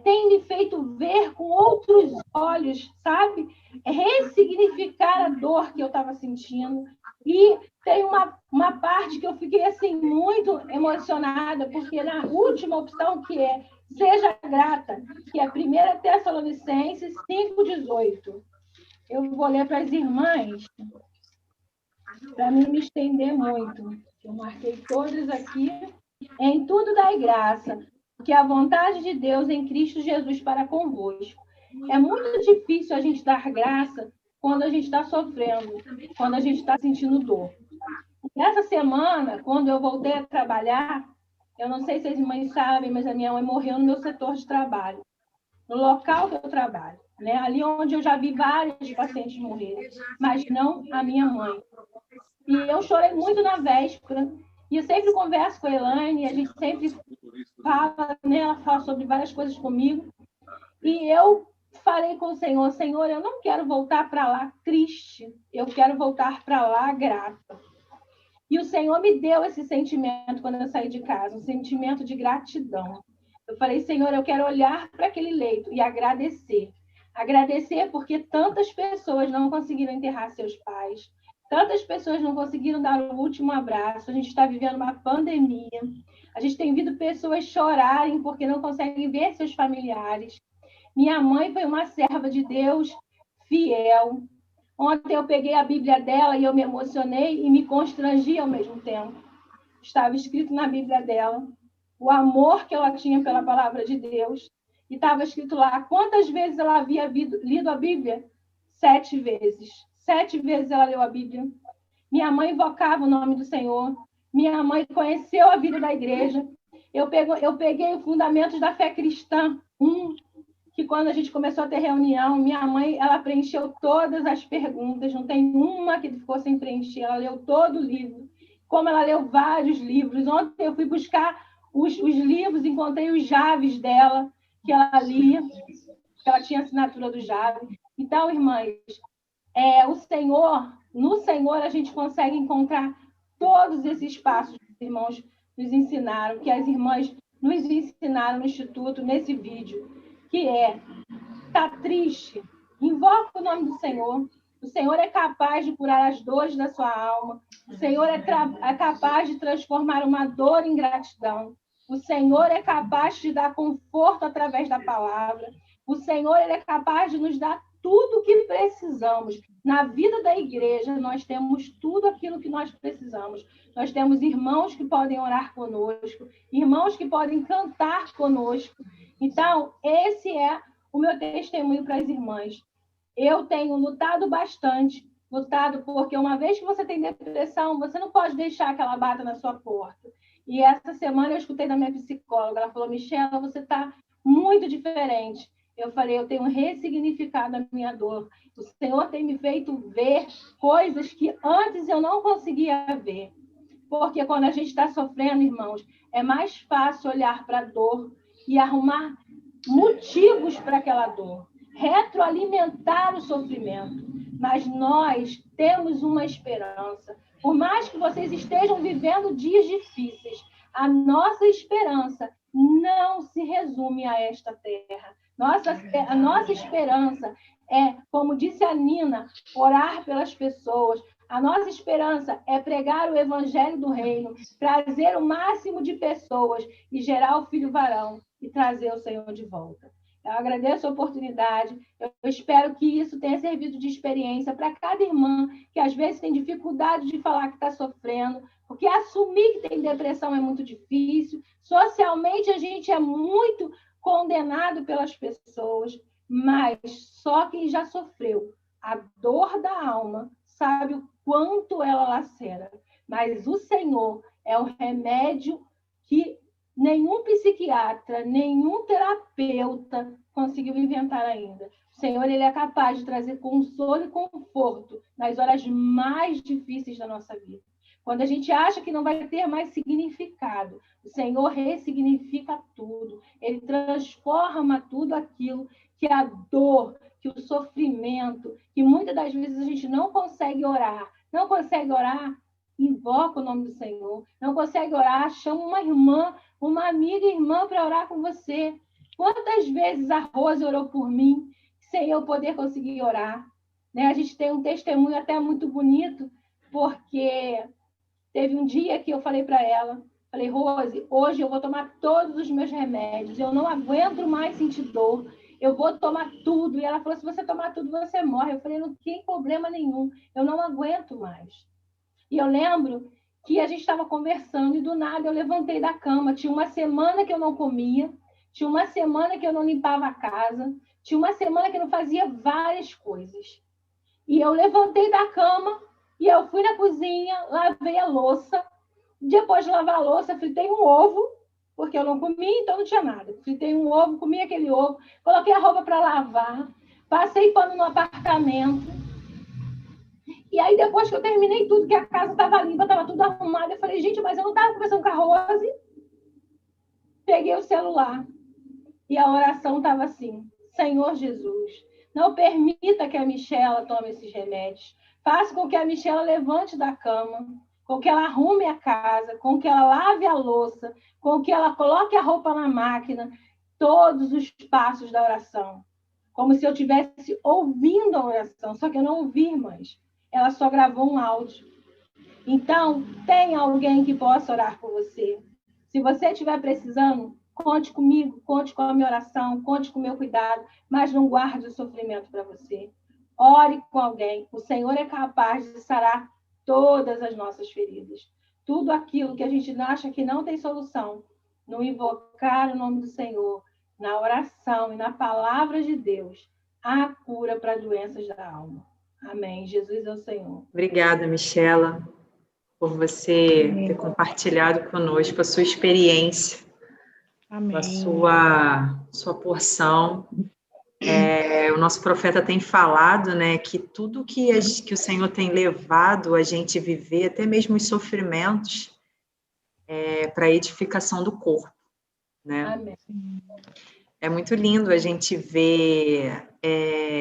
tem me feito ver com outros olhos, sabe? Ressignificar a dor que eu estava sentindo. E tem uma parte que eu fiquei assim, muito emocionada, porque na última opção, que é seja grata, que é 1 Tessalonicenses 5,18. Eu vou ler para as irmãs, para mim me estender muito. Eu marquei todas aqui. Em tudo dai graça, porque a vontade de Deus em Cristo Jesus para convosco. É muito difícil a gente dar graça quando a gente está sofrendo, quando a gente está sentindo dor. Nessa semana, quando eu voltei a trabalhar, eu não sei se as mães sabem, mas a minha mãe morreu no meu setor de trabalho, no local que eu trabalho, né? Ali onde eu já vi vários pacientes morrerem, mas não a minha mãe. E eu chorei muito na véspera, e eu sempre converso com a Elaine, a gente sempre fala, né? Ela fala sobre várias coisas comigo, e eu falei com o Senhor: Senhor, eu não quero voltar para lá triste, eu quero voltar para lá grata. E o Senhor me deu esse sentimento quando eu saí de casa, um sentimento de gratidão. Eu falei: Senhor, eu quero olhar para aquele leito e agradecer. Agradecer porque tantas pessoas não conseguiram enterrar seus pais, tantas pessoas não conseguiram dar o último abraço. A gente está vivendo uma pandemia, a gente tem visto pessoas chorarem porque não conseguem ver seus familiares. Minha mãe foi uma serva de Deus fiel. Ontem eu peguei a Bíblia dela e eu me emocionei e me constrangi ao mesmo tempo. Estava escrito na Bíblia dela o amor que ela tinha pela palavra de Deus. E estava escrito lá quantas vezes ela havia lido a Bíblia? 7 vezes. 7 vezes ela leu a Bíblia. Minha mãe invocava o nome do Senhor. Minha mãe conheceu a vida da igreja. Eu peguei o Fundamentos da Fé Cristã 1, que quando a gente começou a ter reunião, minha mãe, ela preencheu todas as perguntas, não tem uma que ficou sem preencher, ela leu todo o livro, como ela leu vários livros. Ontem eu fui buscar os livros, encontrei os Javes dela, que ela lia, que ela tinha assinatura do Jave. Então, irmãs, no Senhor a gente consegue encontrar todos esses passos que os irmãos nos ensinaram, que as irmãs nos ensinaram no Instituto, nesse vídeo, que tá triste, invoca o nome do Senhor. O Senhor é capaz de curar as dores da sua alma. O Senhor é capaz de transformar uma dor em gratidão. O Senhor é capaz de dar conforto através da palavra. O Senhor, ele é capaz de nos dar tudo o que precisamos. Na vida da igreja, nós temos tudo aquilo que nós precisamos. Nós temos irmãos que podem orar conosco, irmãos que podem cantar conosco. Então, esse é o meu testemunho para as irmãs. Eu tenho lutado bastante, porque uma vez que você tem depressão, você não pode deixar que ela bata na sua porta. E essa semana eu escutei da minha psicóloga, ela falou, Michela, você está muito diferente. Eu falei, eu tenho ressignificado a minha dor. O Senhor tem me feito ver coisas que antes eu não conseguia ver. Porque quando a gente está sofrendo, irmãos, é mais fácil olhar para a dor e arrumar motivos para aquela dor, retroalimentar o sofrimento. Mas nós temos uma esperança. Por mais que vocês estejam vivendo dias difíceis, a nossa esperança não se resume a esta terra. A nossa esperança é, como disse a Nina, orar pelas pessoas. A nossa esperança é pregar o evangelho do reino, trazer o máximo de pessoas e gerar o filho varão e trazer o Senhor de volta. Eu agradeço a oportunidade, eu espero que isso tenha servido de experiência para cada irmã que às vezes tem dificuldade de falar que está sofrendo, porque assumir que tem depressão é muito difícil, socialmente a gente é muito condenado pelas pessoas, mas só quem já sofreu a dor da alma sabe o quanto ela lacera. Mas o Senhor é o remédio que nenhum psiquiatra, nenhum terapeuta conseguiu inventar ainda. O Senhor, ele é capaz de trazer consolo e conforto nas horas mais difíceis da nossa vida. Quando a gente acha que não vai ter mais significado, o Senhor ressignifica tudo. Ele transforma tudo aquilo que a dor, que o sofrimento, que muitas das vezes a gente não consegue orar. Não consegue orar, invoca o nome do Senhor. Não consegue orar, chama uma irmã, uma amiga irmã para orar com você. Quantas vezes a Rose orou por mim, sem eu poder conseguir orar? Né? A gente tem um testemunho até muito bonito, porque teve um dia que eu falei para ela, falei, Rose, hoje eu vou tomar todos os meus remédios, eu não aguento mais sentir dor, eu vou tomar tudo. E ela falou, se você tomar tudo, você morre. Eu falei, não tem problema nenhum, eu não aguento mais. E eu lembro que a gente estava conversando e do nada eu levantei da cama. Tinha uma semana que eu não comia, tinha uma semana que eu não limpava a casa, tinha uma semana que eu não fazia várias coisas. E eu levantei da cama e eu fui na cozinha, lavei a louça. Depois de lavar a louça, fritei um ovo, porque eu não comia, então não tinha nada. Fritei um ovo, comi aquele ovo, coloquei a roupa para lavar, passei pano no apartamento. E aí, depois que eu terminei tudo, que a casa estava limpa, estava tudo arrumado, eu falei, gente, mas eu não estava conversando com a Rose. Peguei o celular e a oração estava assim, Senhor Jesus, não permita que a Michela tome esses remédios. Faça com que a Michela levante da cama, com que ela arrume a casa, com que ela lave a louça, com que ela coloque a roupa na máquina, todos os passos da oração. Como se eu estivesse ouvindo a oração, só que eu não ouvi, irmãs. Ela só gravou um áudio. Então, tem alguém que possa orar por você. Se você estiver precisando, conte comigo, conte com a minha oração, conte com o meu cuidado, mas não guarde o sofrimento para você. Ore com alguém. O Senhor é capaz de sarar todas as nossas feridas. Tudo aquilo que a gente acha que não tem solução, no invocar o nome do Senhor, na oração e na palavra de Deus, há cura para doenças da alma. Amém. Jesus é o Senhor. Obrigada, Michela, por você ter compartilhado conosco a sua experiência, a sua porção. O nosso profeta tem falado, né, que tudo que o Senhor tem levado a gente viver, até mesmo os sofrimentos, para a edificação do corpo, né? Amém. É muito lindo a gente ver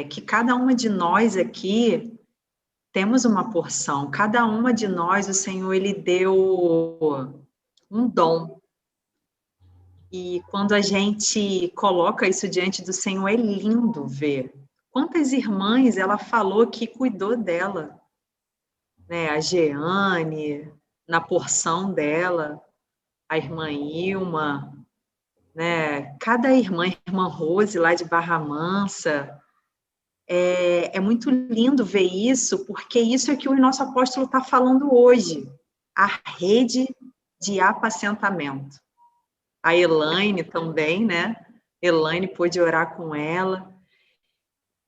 que cada uma de nós aqui temos uma porção. Cada uma de nós, o Senhor, Ele deu um dom. E quando a gente coloca isso diante do Senhor, é lindo ver. Quantas irmãs ela falou que cuidou dela, né? A Jeane, na porção dela, a irmã Ilma, né? Cada irmã Rose lá de Barra Mansa. É muito lindo ver isso, porque isso é que o nosso apóstolo está falando hoje, a rede de apacentamento. A Elaine também, né? Elaine pôde orar com ela.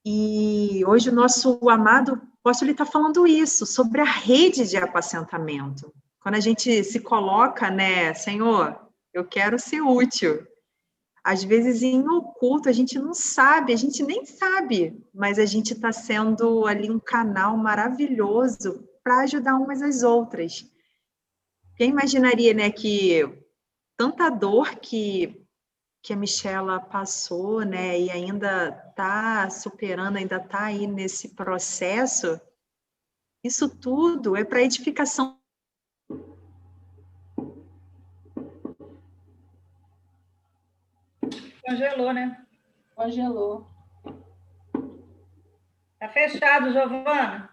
E hoje o nosso amado apóstolo está falando isso, sobre a rede de apacentamento. Quando a gente se coloca, né, Senhor, eu quero ser útil. Às vezes, em oculto, a gente não sabe, a gente nem sabe, mas a gente está sendo ali um canal maravilhoso para ajudar umas às outras. Quem imaginaria, né, que tanta dor que a Michela passou, né, e ainda está superando, ainda está aí nesse processo, isso tudo é para edificação. Congelou, né? Congelou. Tá fechado, Giovana.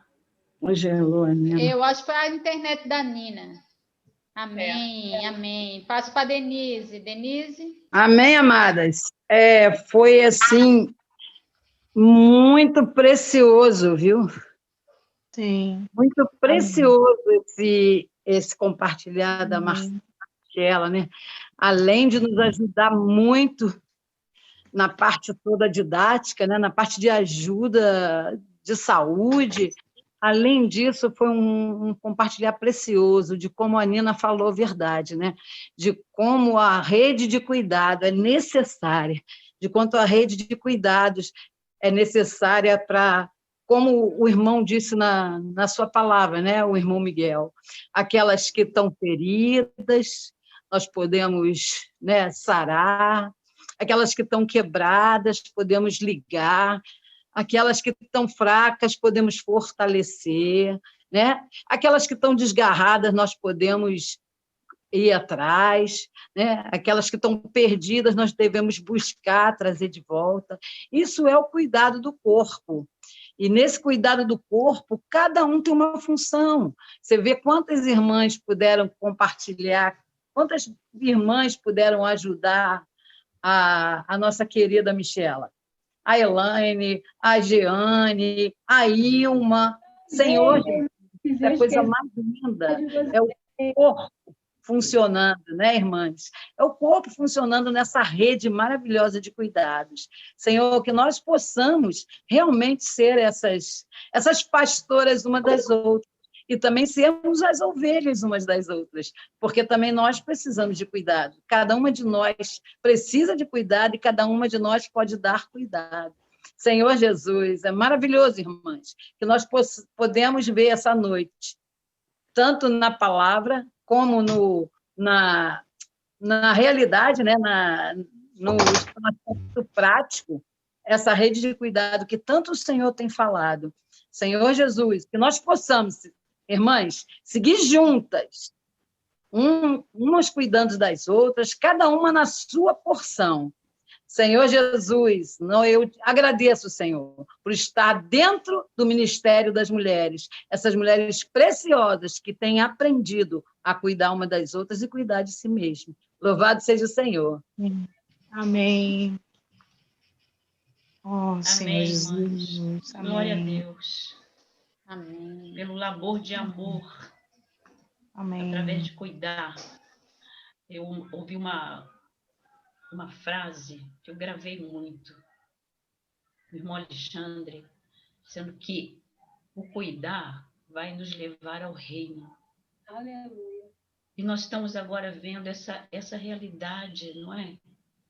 Congelou, Nina. Eu acho que foi a internet da Nina. Amém, amém. Passo para Denise. Denise? Amém, amadas. Foi assim, muito precioso, viu? Sim. Muito precioso esse compartilhar da Marcela, né? Além de nos ajudar muito na parte toda didática, né? Na parte de ajuda de saúde. Além disso, foi um compartilhar precioso de como a Nina falou a verdade, né? De como a rede de cuidado é necessária, de quanto a rede de cuidados é necessária para, como o irmão disse na sua palavra, né? O irmão Miguel, aquelas que estão feridas, nós podemos, né, sarar, aquelas que estão quebradas, podemos ligar, aquelas que estão fracas, podemos fortalecer, né? Aquelas que estão desgarradas, nós podemos ir atrás, né? Aquelas que estão perdidas, nós devemos buscar, trazer de volta. Isso é o cuidado do corpo. E nesse cuidado do corpo, cada um tem uma função. Você vê quantas irmãs puderam compartilhar, quantas irmãs puderam ajudar a nossa querida Michela. A Elaine, a Jeane, a Ilma. Senhor, isso é a coisa mais linda. É o corpo funcionando, né, irmãs? É o corpo funcionando nessa rede maravilhosa de cuidados. Senhor, que nós possamos realmente ser essas pastoras uma das outras e também sermos as ovelhas umas das outras, porque também nós precisamos de cuidado. Cada uma de nós precisa de cuidado e cada uma de nós pode dar cuidado. Senhor Jesus, é maravilhoso, irmãs, que nós podemos ver essa noite, tanto na palavra como na realidade, né, no aspecto prático, essa rede de cuidado que tanto o Senhor tem falado. Senhor Jesus, que nós possamos, irmãs, seguir juntas, umas cuidando das outras, cada uma na sua porção. Senhor Jesus, eu agradeço, Senhor, por estar dentro do Ministério das Mulheres, essas mulheres preciosas que têm aprendido a cuidar uma das outras e cuidar de si mesmo. Louvado seja o Senhor. Amém. Oh, Senhor Amém, Jesus. Amém. Glória a Deus. Amém. Pelo labor de amor. Amém. Através de cuidar. Eu ouvi uma frase que eu gravei muito, do irmão Alexandre, dizendo que o cuidar vai nos levar ao reino. Aleluia. E nós estamos agora vendo essa realidade, não é?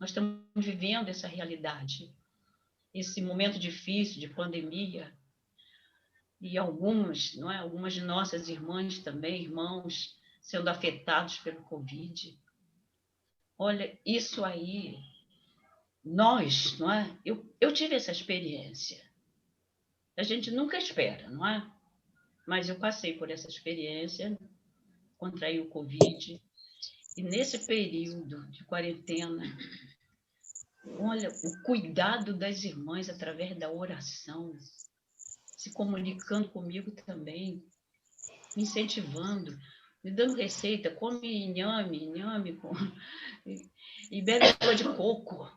Nós estamos vivendo essa realidade. Esse momento difícil de pandemia. E algumas de nossas irmãs também, irmãos, sendo afetados pelo Covid. Olha, isso aí, nós, não é? Eu tive essa experiência. A gente nunca espera, não é? Mas eu passei por essa experiência, contraí o Covid, e nesse período de quarentena, olha, o cuidado das irmãs através da oração, se comunicando comigo também, me incentivando, me dando receita, come inhame, e bebe água de coco.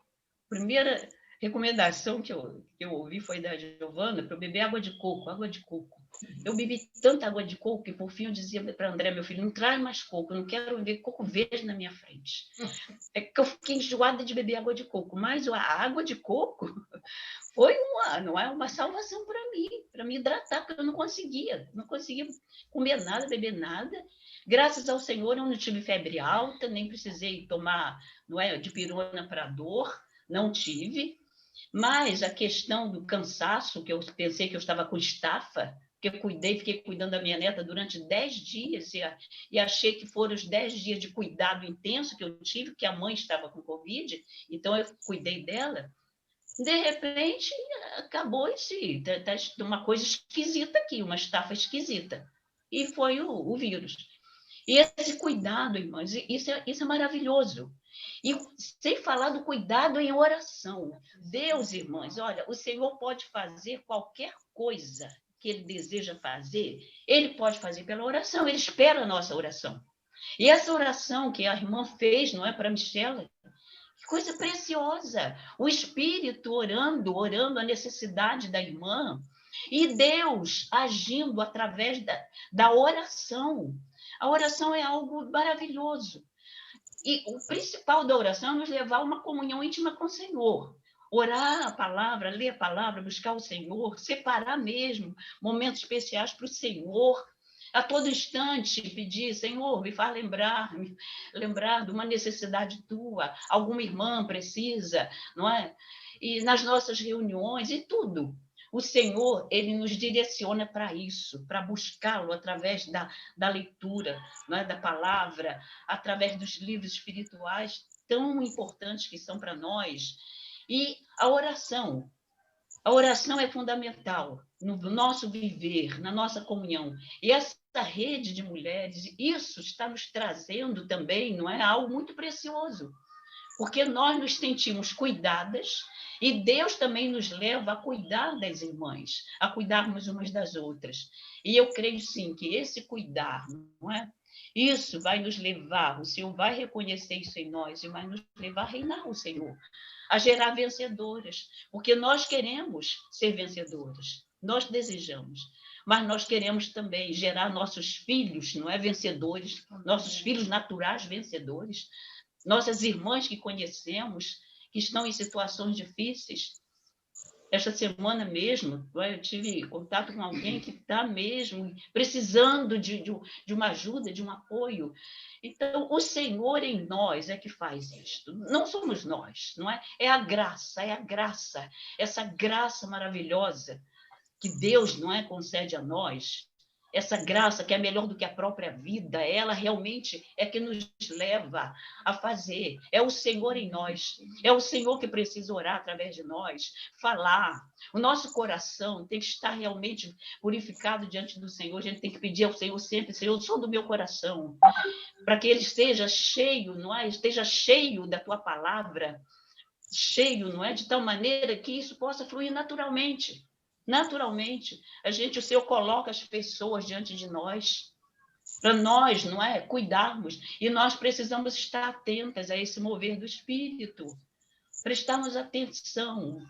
Primeira recomendação que eu ouvi foi da Giovana, para eu beber água de coco. Eu bebi tanta água de coco que, por fim, eu dizia para André, meu filho, não traz mais coco, eu não quero ver coco verde na minha frente. É que eu fiquei enjoada de beber água de coco, mas a água de coco foi uma salvação para me hidratar, porque eu não conseguia comer nada, beber nada. Graças ao Senhor, eu não tive febre alta, nem precisei tomar dipirona para dor, não tive. Mas a questão do cansaço, que eu pensei que eu estava com estafa, que eu fiquei cuidando da minha neta durante 10 dias, e achei que foram os 10 dias de cuidado intenso que eu tive, que a mãe estava com Covid, então eu cuidei dela. De repente, acabou uma coisa esquisita aqui, uma estafa esquisita. E foi o vírus. E esse cuidado, irmãs, isso é maravilhoso. E sem falar do cuidado em oração. Deus, irmãs, olha, o Senhor pode fazer qualquer coisa que Ele deseja fazer, Ele pode fazer pela oração, Ele espera a nossa oração. E essa oração que a irmã fez, não é, para Michela, que coisa preciosa. O Espírito orando a necessidade da irmã, e Deus agindo através da oração. A oração é algo maravilhoso. E o principal da oração é nos levar a uma comunhão íntima com o Senhor. Orar a palavra, ler a palavra, buscar o Senhor, separar mesmo momentos especiais para o Senhor. A todo instante pedir, Senhor, me faz lembrar de uma necessidade tua, alguma irmã precisa, não é? E nas nossas reuniões e tudo. O Senhor, Ele nos direciona para isso, para buscá-lo através da leitura, não é? Da palavra, através dos livros espirituais tão importantes que são para nós. E a oração é fundamental no nosso viver, na nossa comunhão. E essa rede de mulheres, isso está nos trazendo também, não é? Algo muito precioso, porque nós nos sentimos cuidadas e Deus também nos leva a cuidar das irmãs, a cuidarmos umas das outras. E eu creio, sim, que esse cuidar, não é? Isso vai nos levar, o Senhor vai reconhecer isso em nós e vai nos levar a reinar o Senhor, a gerar vencedoras, porque nós queremos ser vencedoras, nós desejamos, mas nós queremos também gerar nossos filhos, não é, vencedores, nossos filhos naturais vencedores, nossas irmãs que conhecemos, que estão em situações difíceis. Esta semana mesmo, eu tive contato com alguém que está mesmo precisando de uma ajuda, de um apoio. Então, o Senhor em nós é que faz isto. Não somos nós, não é? É a graça, essa graça maravilhosa que Deus, não é, concede a nós. Essa graça que é melhor do que a própria vida, ela realmente é que nos leva a fazer. É o Senhor em nós, é o Senhor que precisa orar através de nós, falar. O nosso coração tem que estar realmente purificado diante do Senhor. A gente tem que pedir ao Senhor sempre, Senhor, sou do meu coração, para que ele esteja cheio, não é? Esteja cheio da tua palavra, cheio, não é? De tal maneira que isso possa fluir naturalmente. Naturalmente, o Senhor coloca as pessoas diante de nós, para nós, não é, cuidarmos, e nós precisamos estar atentas a esse mover do Espírito, prestarmos atenção,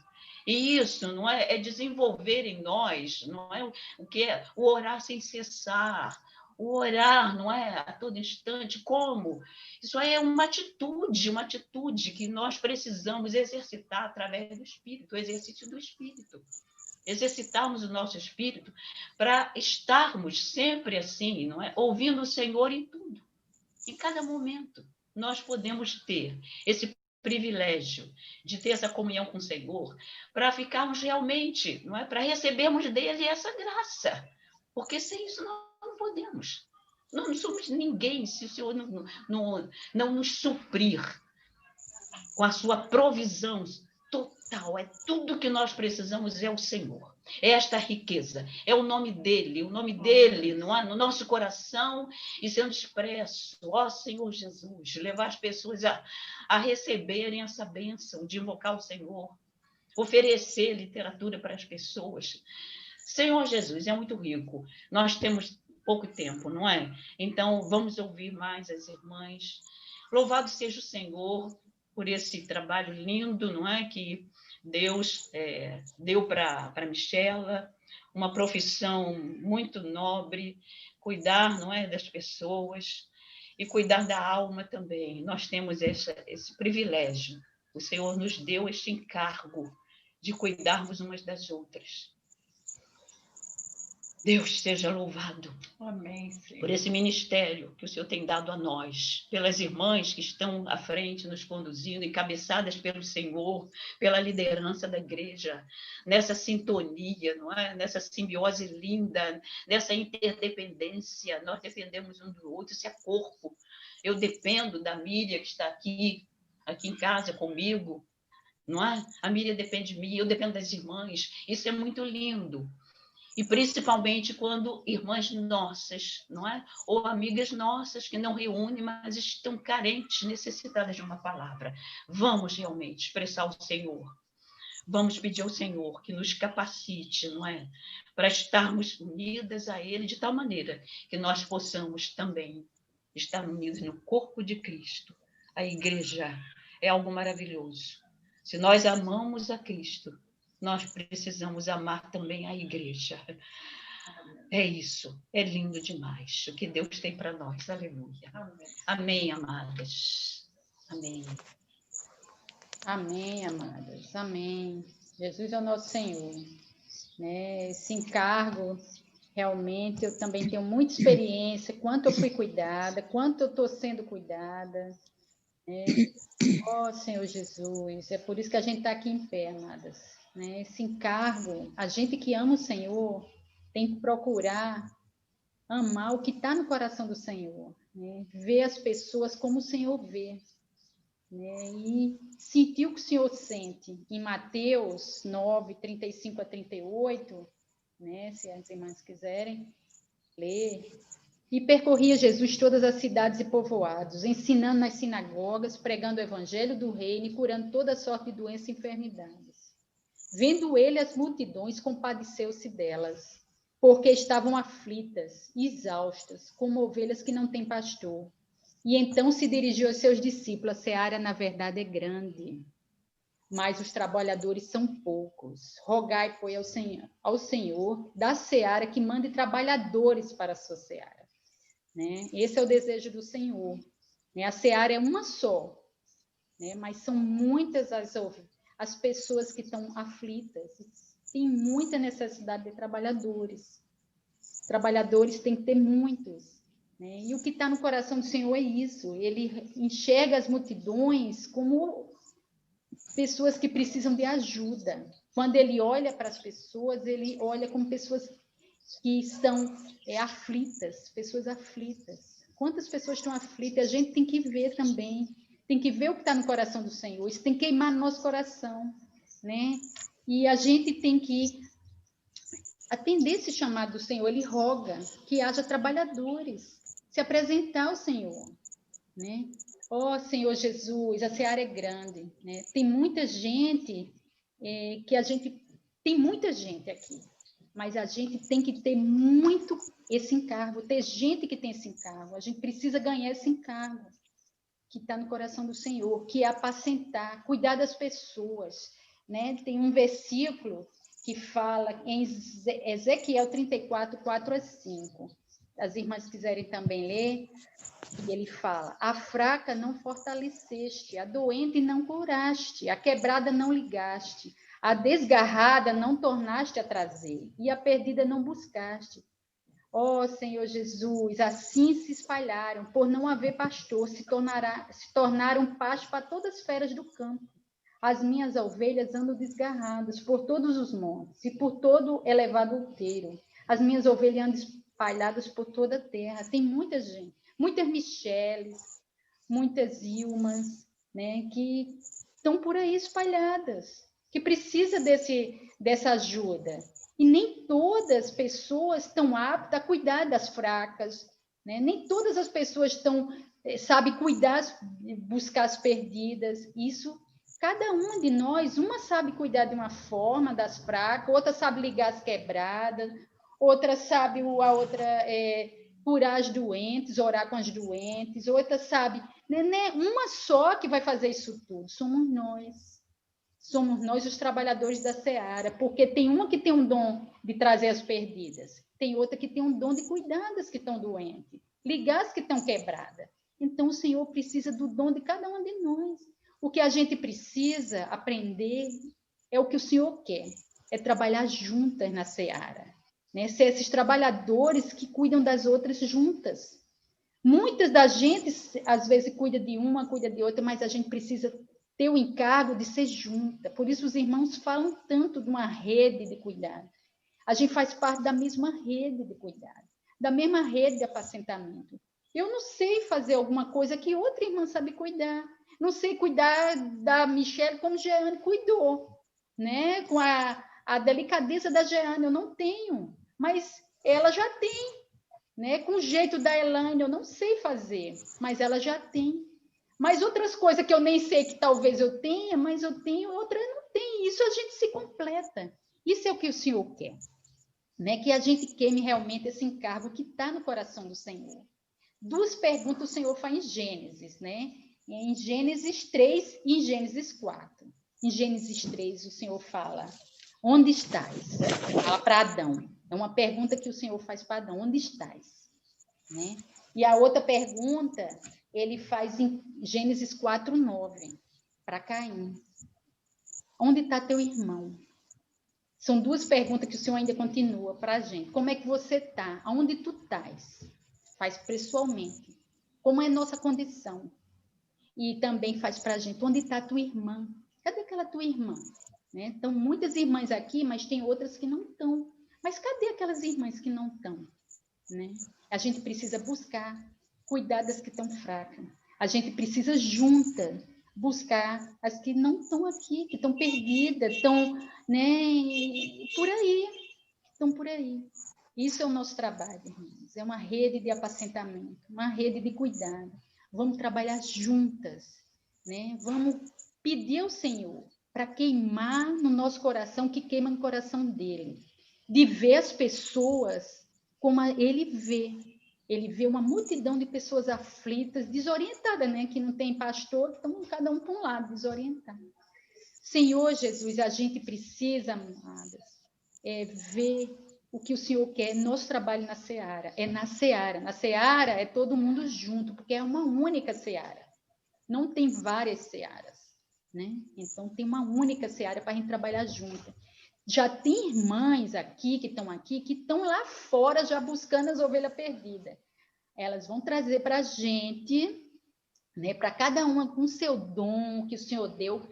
e isso, não é, desenvolver em nós, não é, o que é o orar sem cessar, o orar, não é, a todo instante, como? Isso aí é uma atitude que nós precisamos exercitar através do Espírito, o exercício do Espírito. Exercitarmos o nosso espírito para estarmos sempre assim, não é? Ouvindo o Senhor em tudo. Em cada momento, nós podemos ter esse privilégio de ter essa comunhão com o Senhor, para ficarmos realmente, não é? Para recebermos dele essa graça. Porque sem isso nós não podemos. Nós não somos ninguém se o Senhor não nos suprir com a sua provisão total, é tudo que nós precisamos, é o Senhor, é esta riqueza, é o nome dele, não é? No nosso coração e sendo expresso, ó Senhor Jesus, levar as pessoas a receberem essa bênção de invocar o Senhor, oferecer literatura para as pessoas. Senhor Jesus, é muito rico, nós temos pouco tempo, não é? Então, vamos ouvir mais as irmãs. Louvado seja o Senhor por esse trabalho lindo, não é? Que Deus deu para Michela. uma profissão muito nobre, cuidar, não é, das pessoas e cuidar da alma também. Nós temos esse privilégio. O Senhor nos deu este encargo de cuidarmos umas das outras. Deus seja louvado. Amém, Senhor. Por esse ministério que o Senhor tem dado a nós, pelas irmãs que estão à frente, nos conduzindo, encabeçadas pelo Senhor, pela liderança da igreja, nessa sintonia, não é? Nessa simbiose linda, nessa interdependência. Nós dependemos um do outro, isso é corpo. Eu dependo da Miriam, que está aqui em casa comigo, não é? A Miriam depende de mim, eu dependo das irmãs. Isso é muito lindo. E principalmente quando irmãs nossas, não é? Ou amigas nossas que não reúnem, mas estão carentes, necessitadas de uma palavra. Vamos realmente expressar o Senhor. Vamos pedir ao Senhor que nos capacite, não é? Para estarmos unidas a Ele de tal maneira que nós possamos também estar unidos no corpo de Cristo. A igreja é algo maravilhoso. Se nós amamos a Cristo, nós precisamos amar também a igreja. É isso, é lindo demais o que Deus tem para nós. Aleluia. Amém, amadas. Amém. Amém, amadas. Amém. Jesus é o nosso Senhor. Né? Esse encargo, realmente, eu também tenho muita experiência, quanto eu fui cuidada, quanto eu estou sendo cuidada. Né? Ó, Senhor Jesus, é por isso que a gente está aqui em pé, amadas. Né? Esse encargo, a gente que ama o Senhor tem que procurar amar o que está no coração do Senhor, né? Ver as pessoas como o Senhor vê, né? E sentir o que o Senhor sente. Em Mateus 9, 35 a 38, né? Se as irmãs quiserem ler. E percorria Jesus todas as cidades e povoados, ensinando nas sinagogas, pregando o evangelho do reino e curando toda sorte de doença e enfermidades. Vendo ele as multidões, compadeceu-se delas, porque estavam aflitas, exaustas, como ovelhas que não têm pastor. E então se dirigiu aos seus discípulos: a seara, na verdade, é grande, mas os trabalhadores são poucos. Rogai, pois, ao Senhor da seara que mande trabalhadores para a sua seara. Né? Esse é o desejo do Senhor. Né? A seara é uma só, né? Mas são muitas as pessoas que estão aflitas. Tem muita necessidade de trabalhadores. Trabalhadores tem que ter muitos. Né? E o que está no coração do Senhor é isso. Ele enxerga as multidões como pessoas que precisam de ajuda. Quando ele olha para as pessoas, ele olha como pessoas que estão aflitas, pessoas aflitas. Quantas pessoas estão aflitas? A gente tem que ver também, tem que ver o que está no coração do Senhor, isso tem que queimar no nosso coração, né? E a gente tem que atender esse chamado do Senhor. Ele roga que haja trabalhadores, se apresentar ao Senhor, né? Ó Senhor Jesus, a seara é grande, né? Tem muita gente tem muita gente aqui, mas a gente tem que ter muito esse encargo, ter gente que tem esse encargo. A gente precisa ganhar esse encargo que está no coração do Senhor, que é apacentar, cuidar das pessoas. Né? Tem um versículo que fala em Ezequiel 34, 4 a 5. As irmãs quiserem também ler, e ele fala: a fraca não fortaleceste, a doente não curaste, a quebrada não ligaste, a desgarrada não tornaste a trazer, e a perdida não buscaste. Ó Senhor Jesus, assim se espalharam, por não haver pastor, se tornaram pasto para todas as feras do campo. As minhas ovelhas andam desgarradas por todos os montes e por todo elevado outeiro. As minhas ovelhas andam espalhadas por toda a terra. Tem muita gente, muitas Micheles, muitas Ilmas, né, que estão por aí espalhadas, que precisa dessa ajuda. E nem todas as pessoas estão aptas a cuidar das fracas, né? Nem todas as pessoas sabem cuidar, buscar as perdidas. Isso, cada uma de nós, uma sabe cuidar de uma forma das fracas, outra sabe ligar as quebradas, outra sabe, curar as doentes, orar com as doentes, outra sabe, né? Uma só que vai fazer isso tudo, somos nós. somos nós os trabalhadores da seara, porque tem uma que tem um dom de trazer as perdidas, tem outra que tem um dom de cuidar das que estão doentes, ligar as que estão quebradas. Então, o Senhor precisa do dom de cada um de nós. O que a gente precisa aprender é o que o Senhor quer, é trabalhar juntas na seara, né? Ser esses trabalhadores que cuidam das outras juntas. Muitas da gente, às vezes, cuida de uma, cuida de outra, mas a gente precisa ter o encargo de ser junta. Por isso, os irmãos falam tanto de uma rede de cuidado. A gente faz parte da mesma rede de cuidado, da mesma rede de apacentamento. Eu não sei fazer alguma coisa que outra irmã sabe cuidar. Não sei cuidar da Michelle como Jeane cuidou, né? Com a delicadeza da Jeane, eu não tenho, mas ela já tem, né? Com o jeito da Elaine, eu não sei fazer, mas ela já tem. Mas outras coisas que eu nem sei que talvez eu tenha, mas eu tenho, outras não tem. Isso a gente se completa. Isso é o que o Senhor quer, né? Que a gente queime realmente esse encargo que está no coração do Senhor. 2 perguntas o Senhor faz em Gênesis, né? Em Gênesis 3 e em Gênesis 4. Em Gênesis 3, o Senhor fala, onde estás? Fala para Adão. É uma pergunta que o Senhor faz para Adão, onde estás? Né? E a outra pergunta, ele faz em Gênesis 4, 9, para Caim. Onde está teu irmão? São 2 perguntas que o Senhor ainda continua para a gente. Como é que você está? Aonde tu estás? Faz pessoalmente. Como é a nossa condição? E também faz para a gente, onde está a tua irmã? Cadê aquela tua irmã? Né? Estão muitas irmãs aqui, mas tem outras que não estão. Mas cadê aquelas irmãs que não estão? Né? A gente precisa buscar, cuidar das que estão fracas. A gente precisa, juntas, buscar as que não estão aqui, que estão perdidas, estão, né, por aí. Estão por aí. Isso é o nosso trabalho, irmãos. É uma rede de apacentamento, uma rede de cuidado. Vamos trabalhar juntas, né? Vamos pedir ao Senhor para queimar no nosso coração, que queima no coração dele. De ver as pessoas como ele vê. Ele vê uma multidão de pessoas aflitas, desorientadas, né? Que não tem pastor, então cada um para um lado, desorientado. Senhor Jesus, a gente precisa, amadas, ver o que o Senhor quer, nosso trabalho na seara. É na seara. Na seara é todo mundo junto, porque é uma única seara. Não tem várias searas, né? Então, tem uma única seara para a gente trabalhar junto. Já tem irmãs aqui, que estão lá fora já buscando as ovelhas perdidas. Elas vão trazer para a gente, né? Para cada uma com o seu dom que o Senhor deu,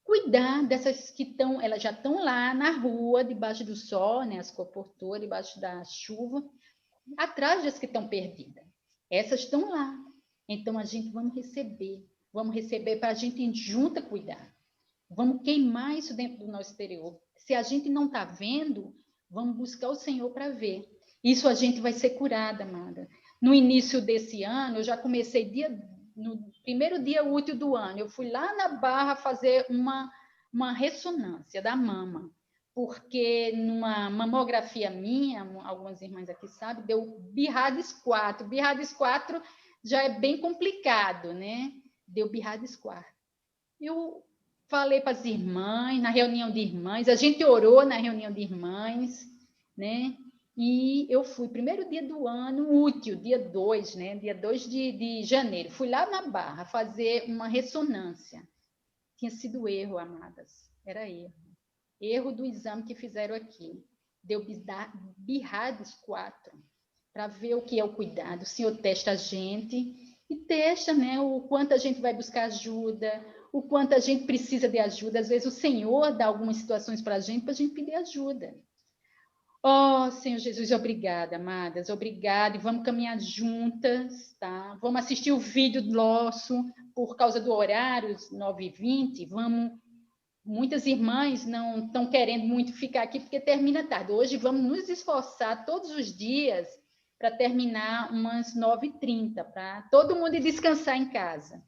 cuidar dessas que estão, elas já estão lá na rua, debaixo do sol, né, as comportoras, debaixo da chuva, atrás das que estão perdidas. Essas estão lá. Então, a gente vamos receber para a gente junta cuidar. Vamos queimar isso dentro do nosso exterior. Se a gente não está vendo, vamos buscar o Senhor para ver. Isso a gente vai ser curada, amada. No início desse ano, eu já comecei no primeiro dia útil do ano, eu fui lá na Barra fazer uma ressonância da mama, porque numa mamografia minha, algumas irmãs aqui sabem, deu BIRADS 4. BIRADS 4 já é bem complicado, né? Deu BIRADS 4. Eu falei para as irmãs, na reunião de irmãs, a gente orou na reunião de irmãs, né? E eu fui, primeiro dia do ano útil, dia 2, né? Dia 2 de janeiro. Fui lá na Barra fazer uma ressonância. Tinha sido erro, amadas. Era erro. Erro do exame que fizeram aqui. Deu BIRADS 4, para ver o que é o cuidado. O Senhor testa a gente e testa, né? O quanto a gente vai buscar ajuda, o quanto a gente precisa de ajuda. Às vezes o Senhor dá algumas situações para a gente pedir ajuda. Oh, Senhor Jesus, obrigada, amadas, obrigada, e vamos caminhar juntas, tá? Vamos assistir o vídeo nosso, por causa do horário, 9h20, muitas irmãs não estão querendo muito ficar aqui, porque termina tarde. Hoje vamos nos esforçar todos os dias para terminar umas 9h30, para todo mundo ir descansar em casa.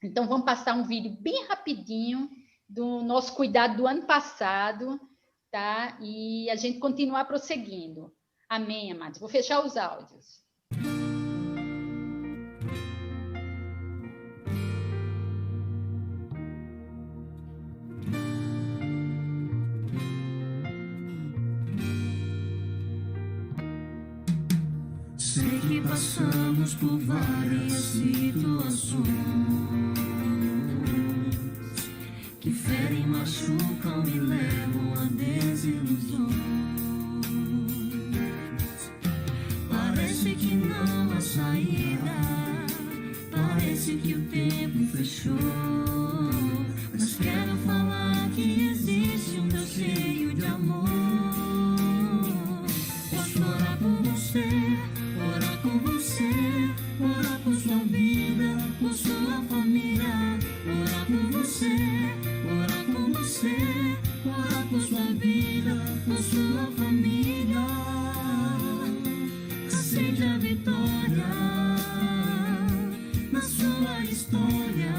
Então, vamos passar um vídeo bem rapidinho do nosso cuidado do ano passado, tá? E a gente continuar prosseguindo. Amém, amados? Vou fechar os áudios. que passamos por várias situações que ferem, machucam e levam a desilusões. Parece que não há saída, parece que o tempo fechou, mas quero falar que existe um Deus cheio de amor. Posso orar por você, orar com você, orar por sua vida, por sua família, orar por você, orar com você, orar por sua vida, por sua família. Acende a vitória na sua história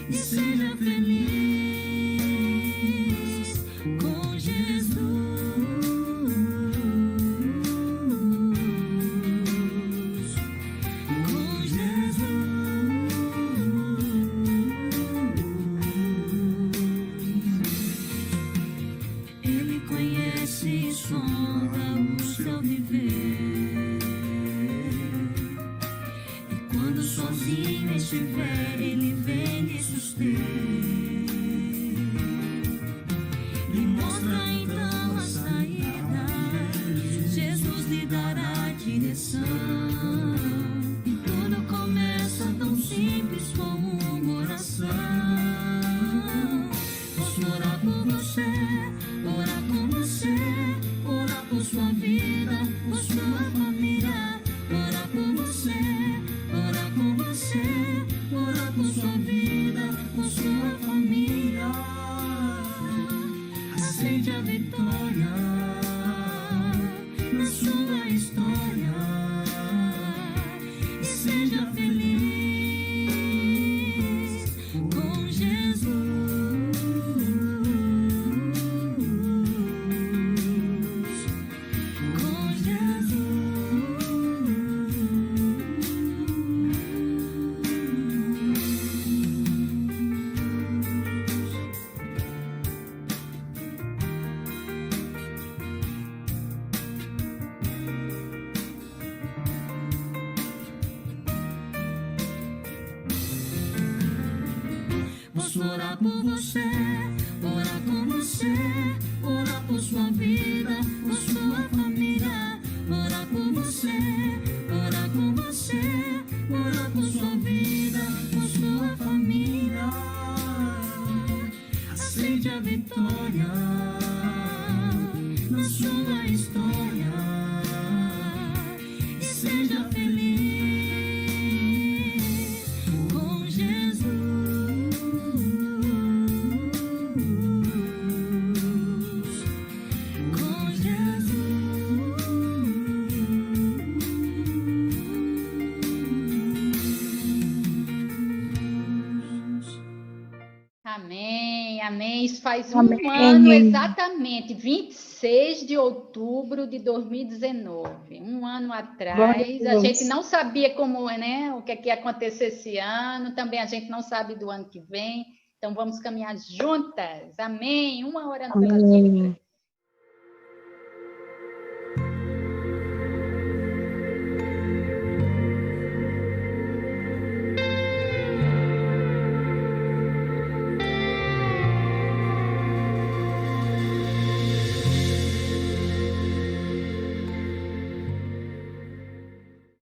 e seja feliz com Jesus. Com Jesus. Ele conhece e sonda o seu viver. E quando sozinho estiver, Ele vem lhe suster. Lhe mostra então a saída. Jesus lhe dará a direção. E tudo começa tão simples como uma oração. Posso orar por você, orar com você, orar por sua vida, por sua família, orar por você, orar com você, orar por sua vida, por sua família. Acende a vitória na sua história e seja feliz com Jesus. Com Posso orar por você, orar com você, orar por sua vida, por sua família, orar por você, orar com você, orar por sua vida, por sua família. Acende a vitória na sua história e seja feliz com Jesus. Com Jesus. Amém, amém. Isso faz um Amém. ano exatamente, 26 de outubro de 2019. Um ano atrás, Glória a a Deus. gente não sabia como, né, o que é que ia acontecer esse ano, também a gente não sabe do ano que vem, então vamos caminhar juntas. Amém. Uma orando pelas Amém. outras.